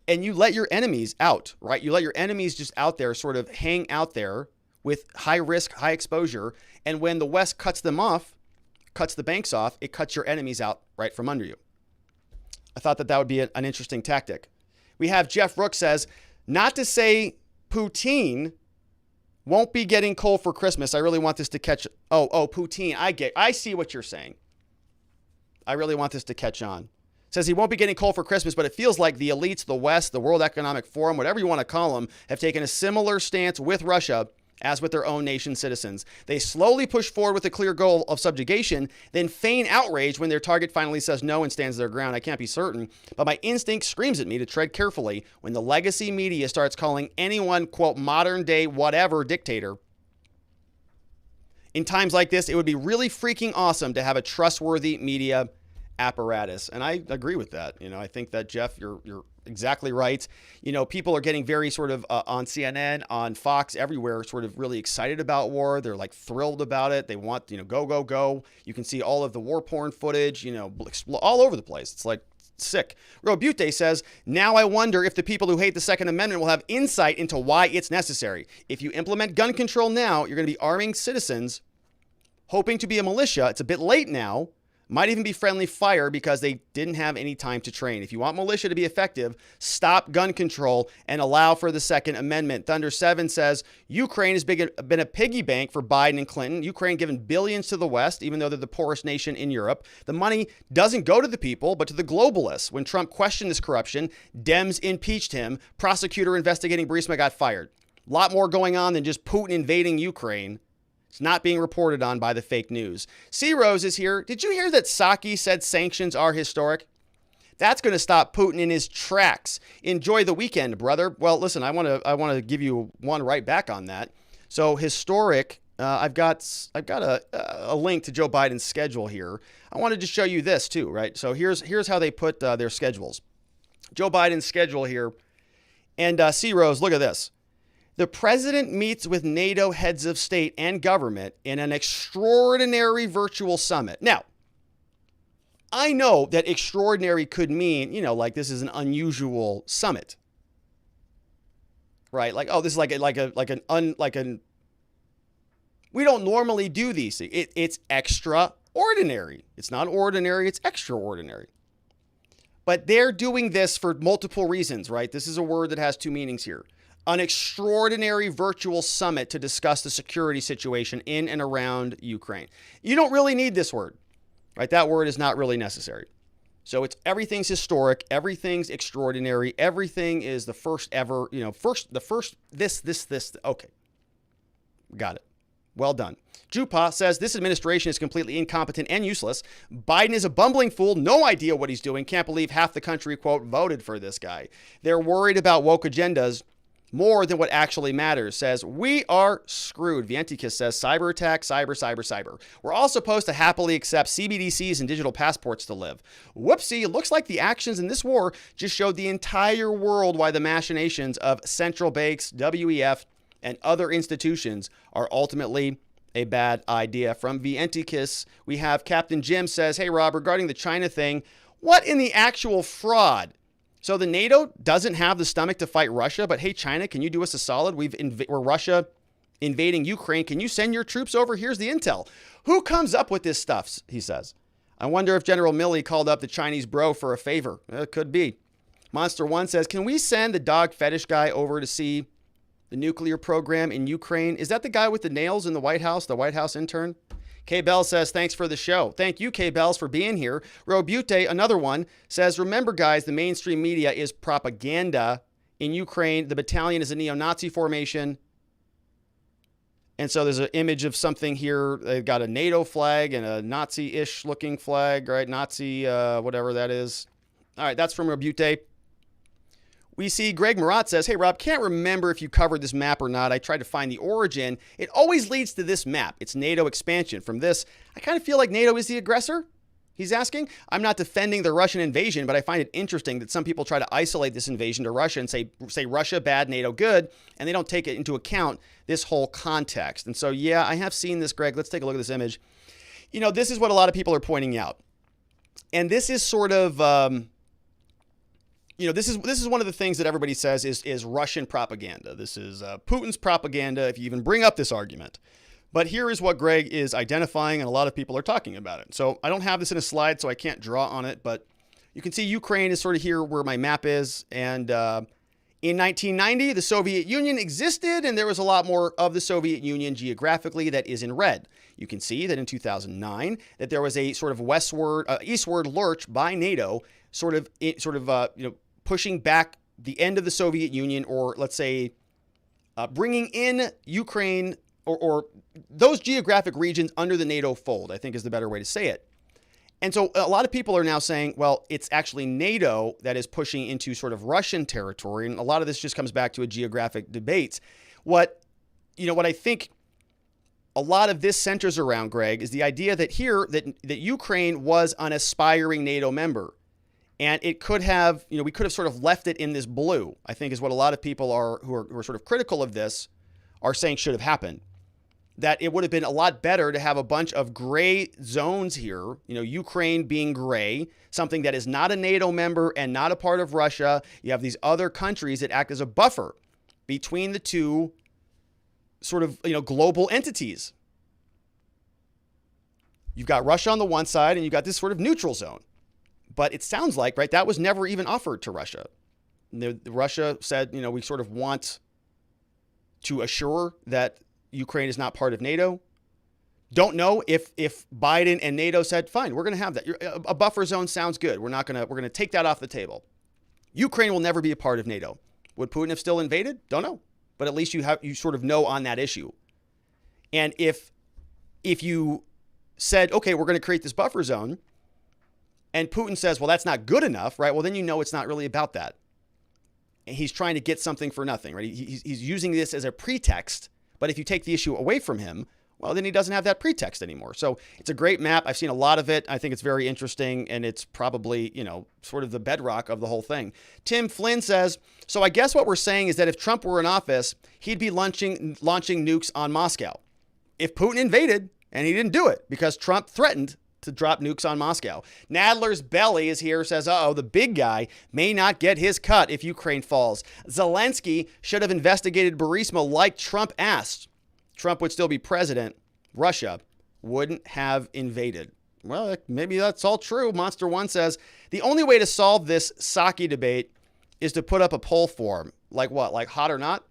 And you let your enemies out, right? You let your enemies just out there, sort of hang out there with high risk, high exposure. And when the West cuts them off, cuts the banks off, it cuts your enemies out right from under you. I thought that would be an interesting tactic. We have Jeff Rook says, not to say Putin won't be getting coal for Christmas. I really want this to catch. Oh, Putin. I see what you're saying. I really want this to catch on. Says he won't be getting coal for Christmas, but it feels like the elites, the West, the World Economic Forum, whatever you want to call them, have taken a similar stance with Russia as with their own nation citizens. They slowly push forward with a clear goal of subjugation, then feign outrage when their target finally says no and stands their ground. I can't be certain, but my instinct screams at me to tread carefully when the legacy media starts calling anyone, quote, modern day whatever dictator. In times like this, it would be really freaking awesome to have a trustworthy media apparatus. And I agree with that. I think that, Jeff, you're exactly right. People are getting very sort of on CNN, on Fox, everywhere, sort of really excited about war. They're like thrilled about it. They want, go, go, go. You can see all of the war porn footage, all over the place. It's like sick. Robute says, now I wonder if the people who hate the Second Amendment will have insight into why it's necessary. If you implement gun control now, you're going to be arming citizens hoping to be a militia. It's a bit late now. Might even be friendly fire because they didn't have any time to train. If you want militia to be effective, stop gun control and allow for the Second Amendment. Thunder 7 says, Ukraine has been a piggy bank for Biden and Clinton. Ukraine given billions to the West, even though they're the poorest nation in Europe. The money doesn't go to the people, but to the globalists. When Trump questioned this corruption, Dems impeached him. Prosecutor investigating Burisma got fired. A lot more going on than just Putin invading Ukraine. It's not being reported on by the fake news. C. Rose is here. Did you hear that Psaki said sanctions are historic? That's going to stop Putin in his tracks. Enjoy the weekend, brother. Well, listen, I want to give you one right back on that. So historic. I've got a link to Joe Biden's schedule here. I wanted to show you this too, right? So here's how they put their schedules. Joe Biden's schedule here, and C. Rose, look at this. The president meets with NATO heads of state and government in an extraordinary virtual summit. Now, I know that extraordinary could mean, like this is an unusual summit, right? Like, oh, this is we don't normally do these things. It's extraordinary. It's not ordinary. It's extraordinary. But they're doing this for multiple reasons, right? This is a word that has two meanings here. An extraordinary virtual summit to discuss the security situation in and around Ukraine. You don't really need this word, right? That word is not really necessary. So everything's historic, everything's extraordinary, everything is the first ever, this. Okay. Got it. Well done. Jupa says this administration is completely incompetent and useless. Biden is a bumbling fool, no idea what he's doing. Can't believe half the country, quote, voted for this guy. They're worried about woke agendas more than what actually matters. Says, we are screwed. Vientikis says, cyber attack, cyber. We're all supposed to happily accept CBDCs and digital passports to live. Whoopsie, it looks like the actions in this war just showed the entire world why the machinations of central banks, WEF, and other institutions are ultimately a bad idea. From Vientikis, we have Captain Jim says, hey, Rob, regarding the China thing, what in the actual fraud? So the NATO doesn't have the stomach to fight Russia, but hey, China, can you do us a solid? We're Russia invading Ukraine. Can you send your troops over? Here's the intel. Who comes up with this stuff? He says. I wonder if General Milley called up the Chinese bro for a favor. It could be. Monster One says, can we send the dog fetish guy over to see the nuclear program in Ukraine? Is that the guy with the nails in the White House intern? K. Bell says, thanks for the show. Thank you, K. Bells, for being here. Robute, another one, says, remember, guys, the mainstream media is propaganda. In Ukraine, the battalion is a neo-Nazi formation. And so there's an image of something here. They've got a NATO flag and a Nazi-ish looking flag, right? Nazi, whatever that is. All right, that's from Rabute. We see Greg Murat says, hey, Rob, can't remember if you covered this map or not. I tried to find the origin. It always leads to this map. It's NATO expansion. From this, I kind of feel like NATO is the aggressor. He's asking. I'm not defending the Russian invasion, but I find it interesting that some people try to isolate this invasion to Russia and say Russia bad, NATO good, and they don't take it into account this whole context. And so, yeah, I have seen this, Greg. Let's take a look at this image. You know, this is what a lot of people are pointing out. And this is sort of, this is one of the things that everybody says is Russian propaganda. This is Putin's propaganda, if you even bring up this argument. But here is what Greg is identifying, and a lot of people are talking about it. So I don't have this in a slide, so I can't draw on it, but you can see Ukraine is sort of here where my map is. And in 1990, the Soviet Union existed, and there was a lot more of the Soviet Union geographically that is in red. You can see that in 2009, that there was a sort of eastward lurch by NATO, pushing back the end of the Soviet Union, or let's say bringing in Ukraine or those geographic regions under the NATO fold, I think is the better way to say it. And so a lot of people are now saying, well, it's actually NATO that is pushing into sort of Russian territory. And a lot of this just comes back to a geographic debate. What I think a lot of this centers around, Greg, is the idea that that Ukraine was an aspiring NATO member. And it could have, we could have sort of left it in this blue, I think is what a lot of people who are sort of critical of this are saying should have happened. That it would have been a lot better to have a bunch of gray zones here, Ukraine being gray, something that is not a NATO member and not a part of Russia. You have these other countries that act as a buffer between the two sort of, global entities. You've got Russia on the one side and you've got this sort of neutral zone. But it sounds like, right, that was never even offered to Russia. Russia said, we sort of want to assure that Ukraine is not part of NATO. Don't know if Biden and NATO said, fine, we're going to have that. A buffer zone sounds good. We're going to take that off the table. Ukraine will never be a part of NATO. Would Putin have still invaded? Don't know. But at least you sort of know on that issue. And if you said, okay, we're going to create this buffer zone, and Putin says, well, that's not good enough, right? Well, then it's not really about that. And he's trying to get something for nothing, right? He's using this as a pretext. But if you take the issue away from him, well, then he doesn't have that pretext anymore. So it's a great map. I've seen a lot of it. I think it's very interesting, and it's probably, sort of the bedrock of the whole thing. Tim Flynn says, so I guess what we're saying is that if Trump were in office, he'd be launching nukes on Moscow. If Putin invaded, and he didn't do it because Trump threatened to drop nukes on Moscow. Nadler's Belly is here, says, the big guy may not get his cut if Ukraine falls. Zelensky should have investigated Burisma like Trump asked. Trump would still be president. Russia wouldn't have invaded. Well, maybe that's all true. Monster One says, the only way to solve this Psaki debate is to put up a poll form. Like what? Like hot or not?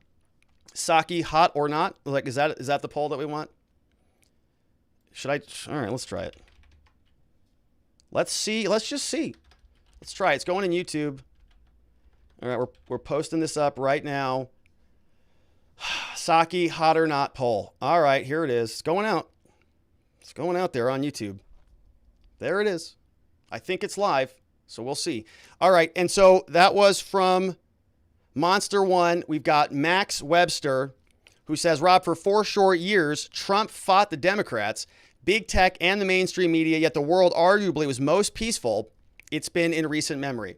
Psaki, hot or not? Like, is that the poll that we want? All right, let's try it. Let's see. Let's just see. Let's try it. It's going in YouTube. All right, we're posting this up right now. Psaki, hot or not poll. All right, here it is. It's going out. It's going out there on YouTube. There it is. I think it's live, so we'll see. All right, and so that was from Monster One. We've got Max Webster, who says, Rob, for 4 short years, Trump fought the Democrats, big tech, and the mainstream media, yet the world arguably was most peaceful it's been in recent memory.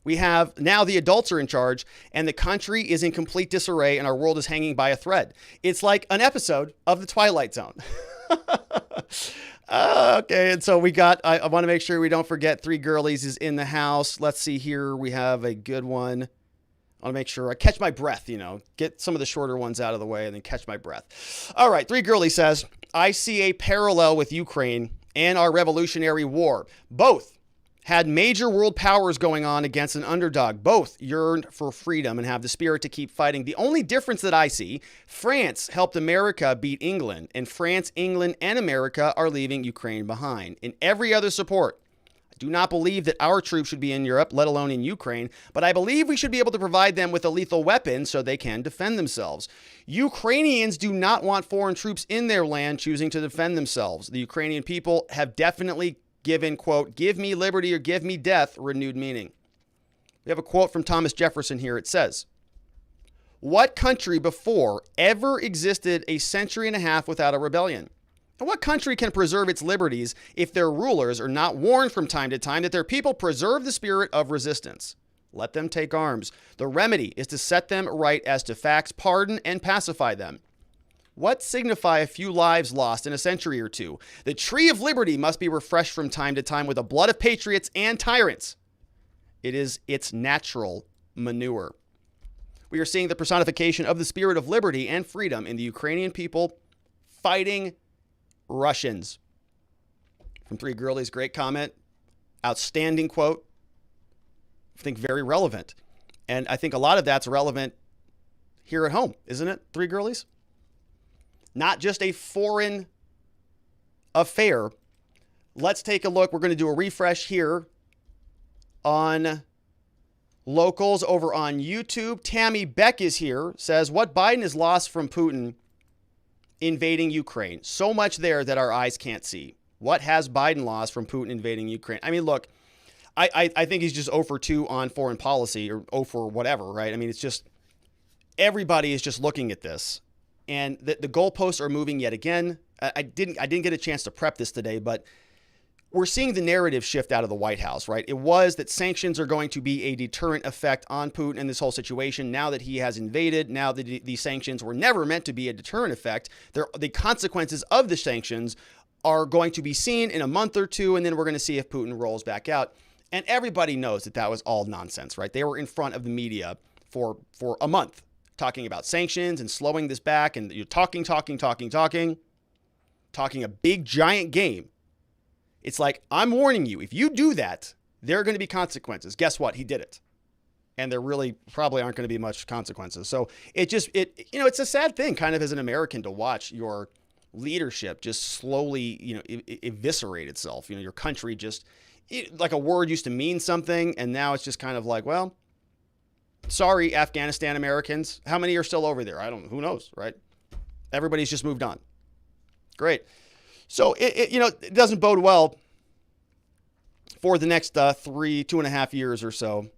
We have now the adults are in charge, and the country is in complete disarray, and our world is hanging by a thread. It's like an episode of The Twilight Zone. Okay, and so I want to make sure we don't forget Three Girlies is in the house. Let's see here. We have a good one. I want to make sure I catch my breath, get some of the shorter ones out of the way and then catch my breath. All right, Three Girlies says, I see a parallel with Ukraine and our Revolutionary War. Both had major world powers going on against an underdog. Both yearned for freedom and have the spirit to keep fighting. The only difference that I see, France helped America beat England, and France, England, and America are leaving Ukraine behind. In every other support, I do not believe that our troops should be in Europe, let alone in Ukraine, but I believe we should be able to provide them with a lethal weapon so they can defend themselves. Ukrainians do not want foreign troops in their land choosing to defend themselves. The Ukrainian people have definitely given, quote, give me liberty or give me death, renewed meaning. We have a quote from Thomas Jefferson here. It says, what country before ever existed a century and a half without a rebellion? And what country can preserve its liberties if their rulers are not warned from time to time that their people preserve the spirit of resistance? Let them take arms. The remedy is to set them right as to facts, pardon, and pacify them. What signify a few lives lost in a century or two? The tree of liberty must be refreshed from time to time with the blood of patriots and tyrants. It is its natural manure. We are seeing the personification of the spirit of liberty and freedom in the Ukrainian people fighting Russians. From Three Girlies, great comment. Outstanding quote. I think very relevant. And I think a lot of that's relevant here at home, isn't it, Three Girlies? Not just a foreign affair. Let's take a look. We're going to do a refresh here on locals over on YouTube. Tammy Beck is here, says, what Biden has lost from Putin invading Ukraine. So much there that our eyes can't see. What has Biden lost from Putin invading Ukraine? I mean, look, I think he's just 0 for 2 on foreign policy or 0 for whatever, right? I mean, it's just everybody is just looking at this. And the goalposts are moving yet again. I didn't get a chance to prep this today, but we're seeing the narrative shift out of the White House, right? It was that sanctions are going to be a deterrent effect on Putin in this whole situation. Now that he has invaded, now that these sanctions were never meant to be a deterrent effect, the consequences of the sanctions are going to be seen in a month or two, and then we're going to see if Putin rolls back out. And everybody knows that that was all nonsense, right? They were in front of the media for a month talking about sanctions and slowing this back, and you're talking a big, giant game. It's like, I'm warning you, if you do that, there are going to be consequences. Guess what? He did it. And there really probably aren't going to be much consequences. So it's a sad thing kind of as an American to watch your leadership just slowly, eviscerate itself. Your country just, like a word used to mean something. And now it's just kind of like, well, sorry, Afghanistan Americans. How many are still over there? Who knows, right? Everybody's just moved on. Great. So it doesn't bode well for the next 2.5 years or so.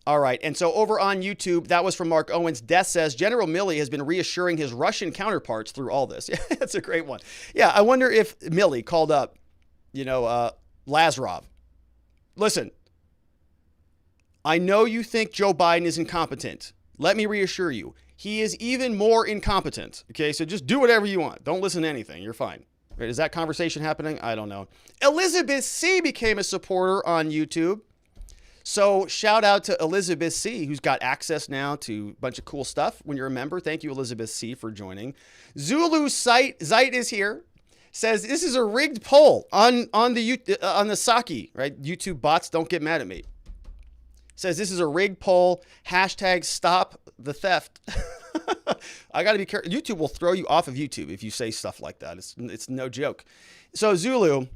All right. And so over on YouTube, that was from Mark Owens. Death says General Milley has been reassuring his Russian counterparts through all this. Yeah, that's a great one. Yeah, I wonder if Milley called up, Lazarov. Listen, I know you think Joe Biden is incompetent. Let me reassure you. He is even more incompetent. Okay, so just do whatever you want. Don't listen to anything. You're fine. Right, is that conversation happening? I don't know. Elizabeth C. became a supporter on YouTube. So shout out to Elizabeth C., who's got access now to a bunch of cool stuff when you're a member. Thank you, Elizabeth C., for joining. Zulu Zeit is here. Says this is a rigged poll on the Psaki, right? YouTube bots, don't get mad at me. Says this is a rigged poll. Hashtag stop the theft. I got to be careful. YouTube will throw you off of YouTube if you say stuff like that. It's no joke. So Zulu,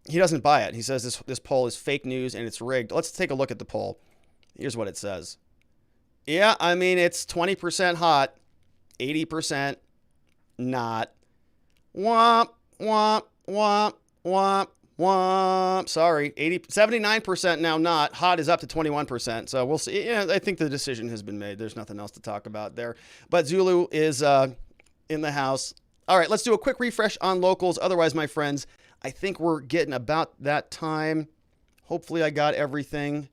he doesn't buy it. He says this poll is fake news and it's rigged. Let's take a look at the poll. Here's what it says. Yeah, I mean, it's 20% hot, 80% not. Womp, womp, womp, womp. Sorry, 79% now not. Hot is up to 21%. So we'll see. Yeah, I think the decision has been made. There's nothing else to talk about there. But Zulu is in the house. All right, let's do a quick refresh on locals. Otherwise, my friends, I think we're getting about that time. Hopefully I got everything.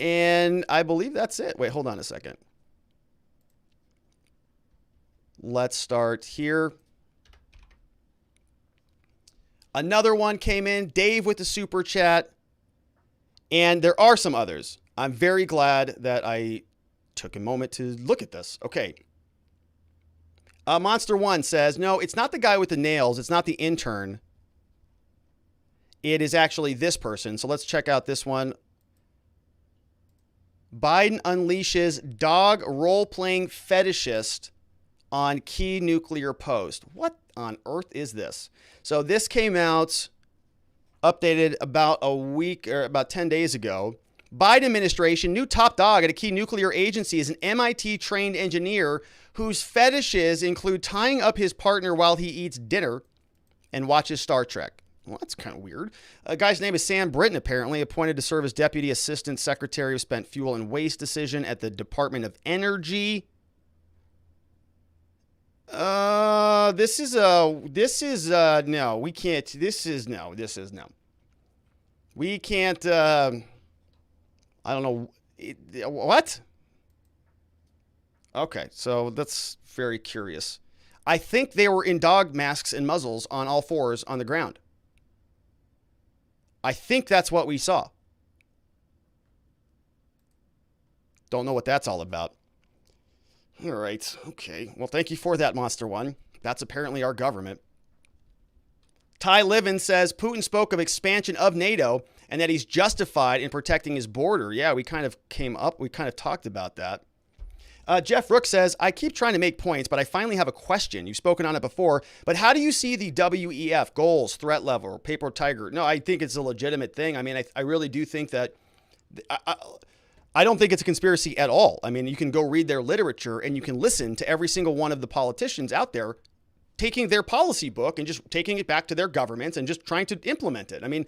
And I believe that's it. Wait, hold on a second. Let's start here. Another one came in, Dave with the super chat. And there are some others. I'm very glad that I took a moment to look at this. Okay. Monster One says, no, it's not the guy with the nails. It's not the intern. It is actually this person. So let's check out this one. Biden unleashes dog role-playing fetishist on key nuclear post. What? on earth is this? So this came out, updated about a week or about 10 days ago. Biden administration, new top dog at a key nuclear agency is an MIT-trained engineer whose fetishes include tying up his partner while he eats dinner and watches Star Trek. Well, that's kind of weird. A guy's name is Sam Britton, apparently, appointed to serve as Deputy Assistant Secretary of Spent Fuel and Waste Division at the Department of Energy. No, we can't. This is no. We can't, I don't know. What? Okay, so that's very curious. I think they were in dog masks and muzzles on all fours on the ground. I think that's what we saw. Don't know what that's all about. All right, okay. Well, thank you for that, Monster One. That's apparently our government. Ty Livin says Putin spoke of expansion of NATO and that he's justified in protecting his border. Yeah, we kind of talked about that. Jeff Rook says, I keep trying to make points, but I finally have a question. You've spoken on it before, but how do you see the WEF, goals, threat level, paper tiger? No, I think it's a legitimate thing. I mean, I really do think that, I don't think it's a conspiracy at all. I mean, you can go read their literature and you can listen to every single one of the politicians out there taking their policy book and just taking it back to their governments and just trying to implement it. I mean,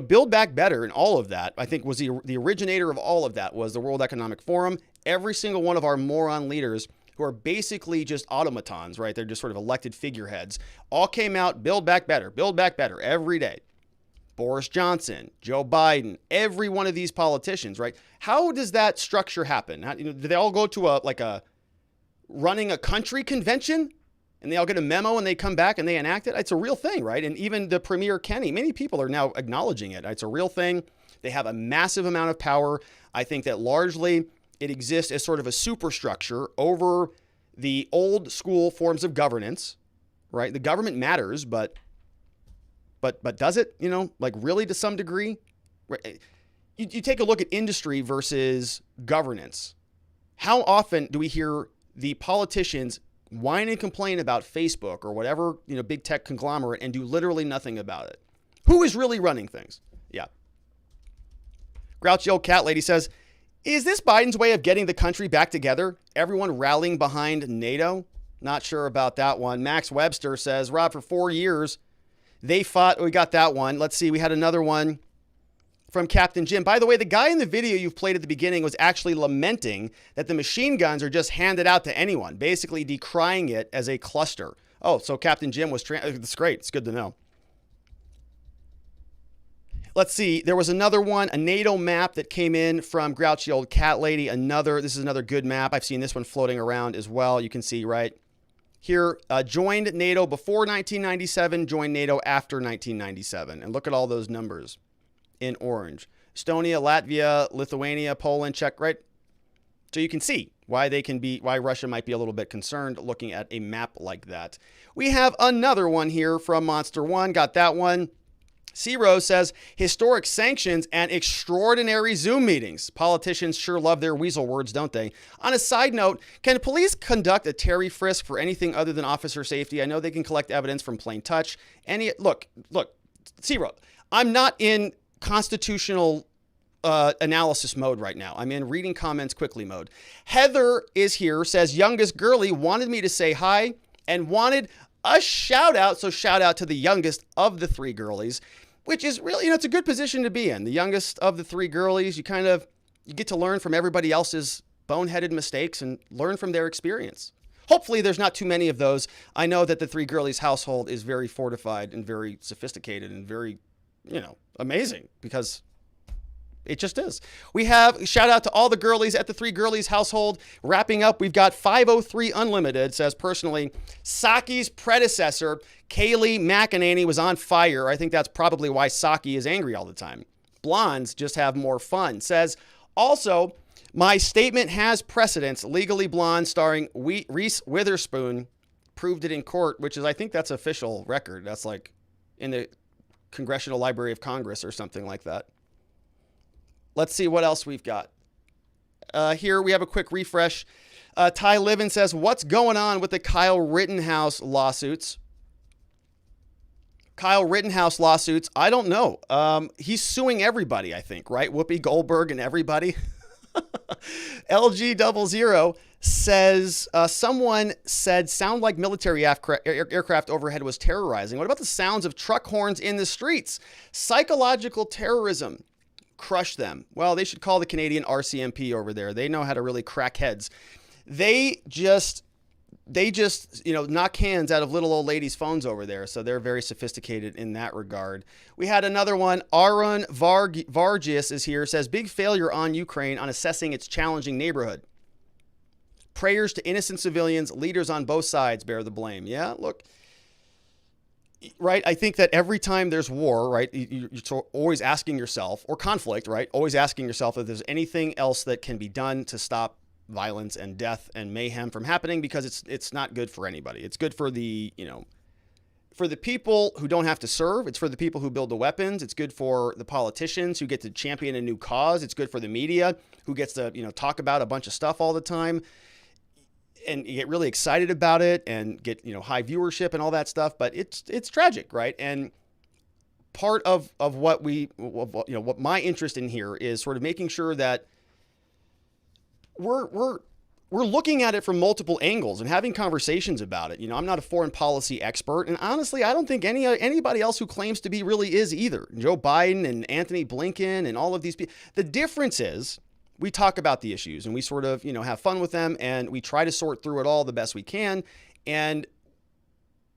Build Back Better and all of that, I think was the originator of all of that was the World Economic Forum. Every single one of our moron leaders who are basically just automatons, right? They're just sort of elected figureheads, all came out, Build Back Better every day. Boris Johnson, Joe Biden, every one of these politicians, right? How does that structure happen? Do they all go to a running a country convention? And they all get a memo and they come back and they enact it. It's a real thing, right? And even the Premier Kenny, many people are now acknowledging it. It's a real thing. They have a massive amount of power. I think that largely it exists as sort of a superstructure over the old school forms of governance, right? The government matters, but does it, really to some degree? You take a look at industry versus governance. How often do we hear the politicians whine and complain about Facebook or whatever, big tech conglomerate and do literally nothing about it? Who is really running things? Yeah. Grouchy old cat lady says, is this Biden's way of getting the country back together? Everyone rallying behind NATO? Not sure about that one. Max Webster says, Rob, for 4 years, they fought. We got that one. Let's see. We had another one from Captain Jim. By the way, the guy in the video you've played at the beginning was actually lamenting that the machine guns are just handed out to anyone, basically decrying it as a cluster. Oh, so Captain Jim was... That's great. It's good to know. Let's see. There was another one, a NATO map that came in from Grouchy Old Cat Lady. This is another good map. I've seen this one floating around as well. You can see right here, joined NATO before 1997, joined NATO after 1997. And look at all those numbers in orange. Estonia, Latvia, Lithuania, Poland, Czech, right? So you can see why Russia might be a little bit concerned looking at a map like that. We have another one here from Monster One. Got that one. C-Rose says, historic sanctions and extraordinary Zoom meetings. Politicians sure love their weasel words, don't they? On a side note, can police conduct a Terry frisk for anything other than officer safety? I know they can collect evidence from plain touch. Look, C-Rose, I'm not in constitutional analysis mode right now. I'm in reading comments quickly mode. Heather is here, says, youngest girly wanted me to say hi and wanted a shout out. So shout out to the youngest of the 3 girlies, which is really, it's a good position to be in. The youngest of the 3 girlies, you get to learn from everybody else's boneheaded mistakes and learn from their experience. Hopefully there's not too many of those. I know that the 3 girlies household is very fortified and very sophisticated and very, amazing, because it just is. We have shout out to all the girlies at the 3 girlies household. Wrapping up, we've got 503 Unlimited says, personally, Psaki's predecessor, Kayleigh McEnany, was on fire. I think that's probably why Psaki is angry all the time. Blondes just have more fun. Says, also, my statement has precedence. Legally Blonde starring Reese Witherspoon proved it in court, which is, I think that's official record. That's like in the Congressional Library of Congress or something like that. Let's see what else we've got. Here we have a quick refresh. Ty Livin says, what's going on with the Kyle Rittenhouse lawsuits? Kyle Rittenhouse lawsuits, I don't know. He's suing everybody, I think, right? Whoopi Goldberg and everybody. LG00 says, someone said sound like military aircraft overhead was terrorizing. What about the sounds of truck horns in the streets? Psychological terrorism. Crush them. Well, they should call the Canadian RCMP over there. They know how to really crack heads. They just knock hands out of little old ladies' phones over there. So they're very sophisticated in that regard. We had another one. Aaron Vargis is here, says, big failure on Ukraine on assessing its challenging neighborhood. Prayers to innocent civilians, leaders on both sides bear the blame. Yeah, look, right? I think that every time there's war, right, you're always asking yourself, or conflict, right? Always asking yourself if there's anything else that can be done to stop violence and death and mayhem from happening, because it's not good for anybody. It's good for the, for the people who don't have to serve. It's for the people who build the weapons. It's good for the politicians who get to champion a new cause. It's good for the media who gets to, talk about a bunch of stuff all the time and you get really excited about it and get, high viewership and all that stuff. But it's tragic, right? And part of what what my interest in here is sort of making sure that we're looking at it from multiple angles and having conversations about it. I'm not a foreign policy expert, and honestly, I don't think anybody else who claims to be really is either. Joe Biden and Anthony Blinken and all of these people. The difference is we talk about the issues and we sort of, have fun with them and we try to sort through it all the best we can. And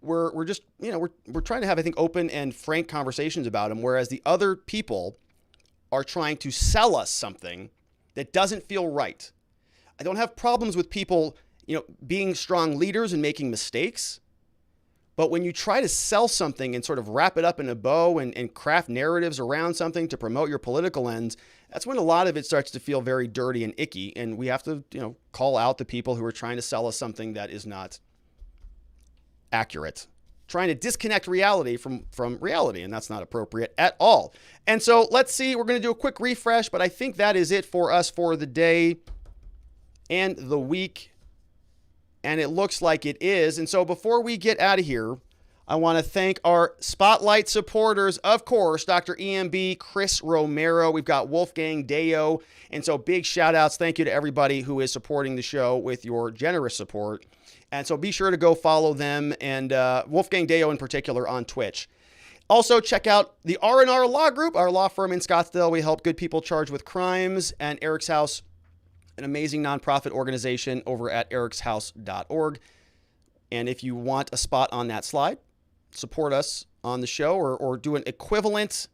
we're just, we're trying to have, I think, open and frank conversations about them, whereas the other people are trying to sell us something that doesn't feel right. I don't have problems with people, being strong leaders and making mistakes. But when you try to sell something and sort of wrap it up in a bow and craft narratives around something to promote your political ends, that's when a lot of it starts to feel very dirty and icky. And we have to, call out the people who are trying to sell us something that is not accurate, trying to disconnect reality from reality. And that's not appropriate at all. And so let's see, we're going to do a quick refresh, but I think that is it for us for the day and the week. And it looks like it is. And so before we get out of here, I want to thank our Spotlight supporters, of course, Dr. EMB, Chris Romero. We've got Wolfgang Deo. And so big shout outs. Thank you to everybody who is supporting the show with your generous support. And so be sure to go follow them and Wolfgang Deo in particular on Twitch. Also, check out the R&R Law Group, our law firm in Scottsdale. We help good people charged with crimes, and Eric's House, an amazing nonprofit organization over at ericshouse.org. And if you want a spot on that slide, support us on the show or do an equivalent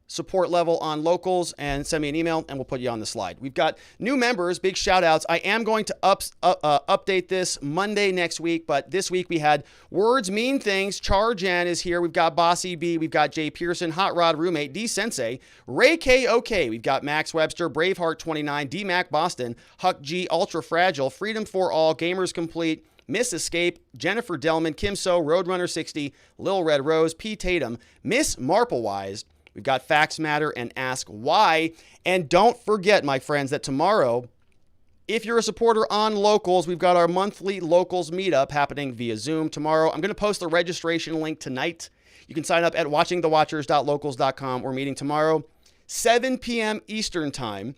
support level on Locals and send me an email and we'll put you on the slide. We've got new members, big shout outs. I am going to update this Monday next week, but this week we had Words Mean Things. Char-Jan is here. We've got Bossy B. We've got Jay Pearson, Hot Rod Roommate, D Sensei, Ray K.O.K. We've got Max Webster, Braveheart 29, D Mac Boston, Huck G, Ultra Fragile, Freedom for All, Gamers Complete, Miss Escape, Jennifer Delman, Kim So, Roadrunner 60, Lil Red Rose, P. Tatum, Miss Marplewise. We've got Facts Matter and Ask Why. And don't forget, my friends, that tomorrow, if you're a supporter on Locals, we've got our monthly Locals meetup happening via Zoom tomorrow. I'm going to post the registration link tonight. You can sign up at watchingthewatchers.locals.com. We're meeting tomorrow, 7 p.m. Eastern Time.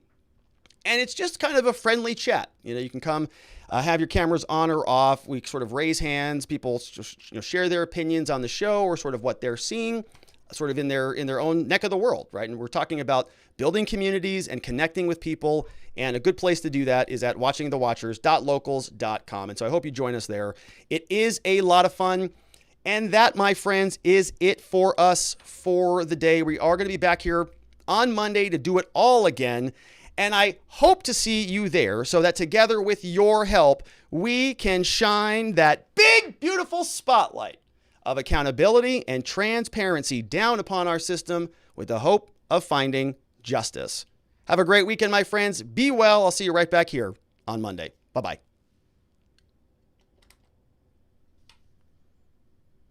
And it's just kind of a friendly chat. You can come, have your cameras on or off. We sort of raise hands. People share their opinions on the show or sort of what they're seeing, sort of in their own neck of the world, right? And we're talking about building communities and connecting with people. And a good place to do that is at watchingthewatchers.locals.com. And so I hope you join us there. It is a lot of fun. And that, my friends, is it for us for the day. We are going to be back here on Monday to do it all again. And I hope to see you there so that together with your help, we can shine that big, beautiful spotlight of accountability and transparency down upon our system with the hope of finding justice. Have a great weekend, my friends. Be well. I'll see you right back here on Monday. Bye-bye.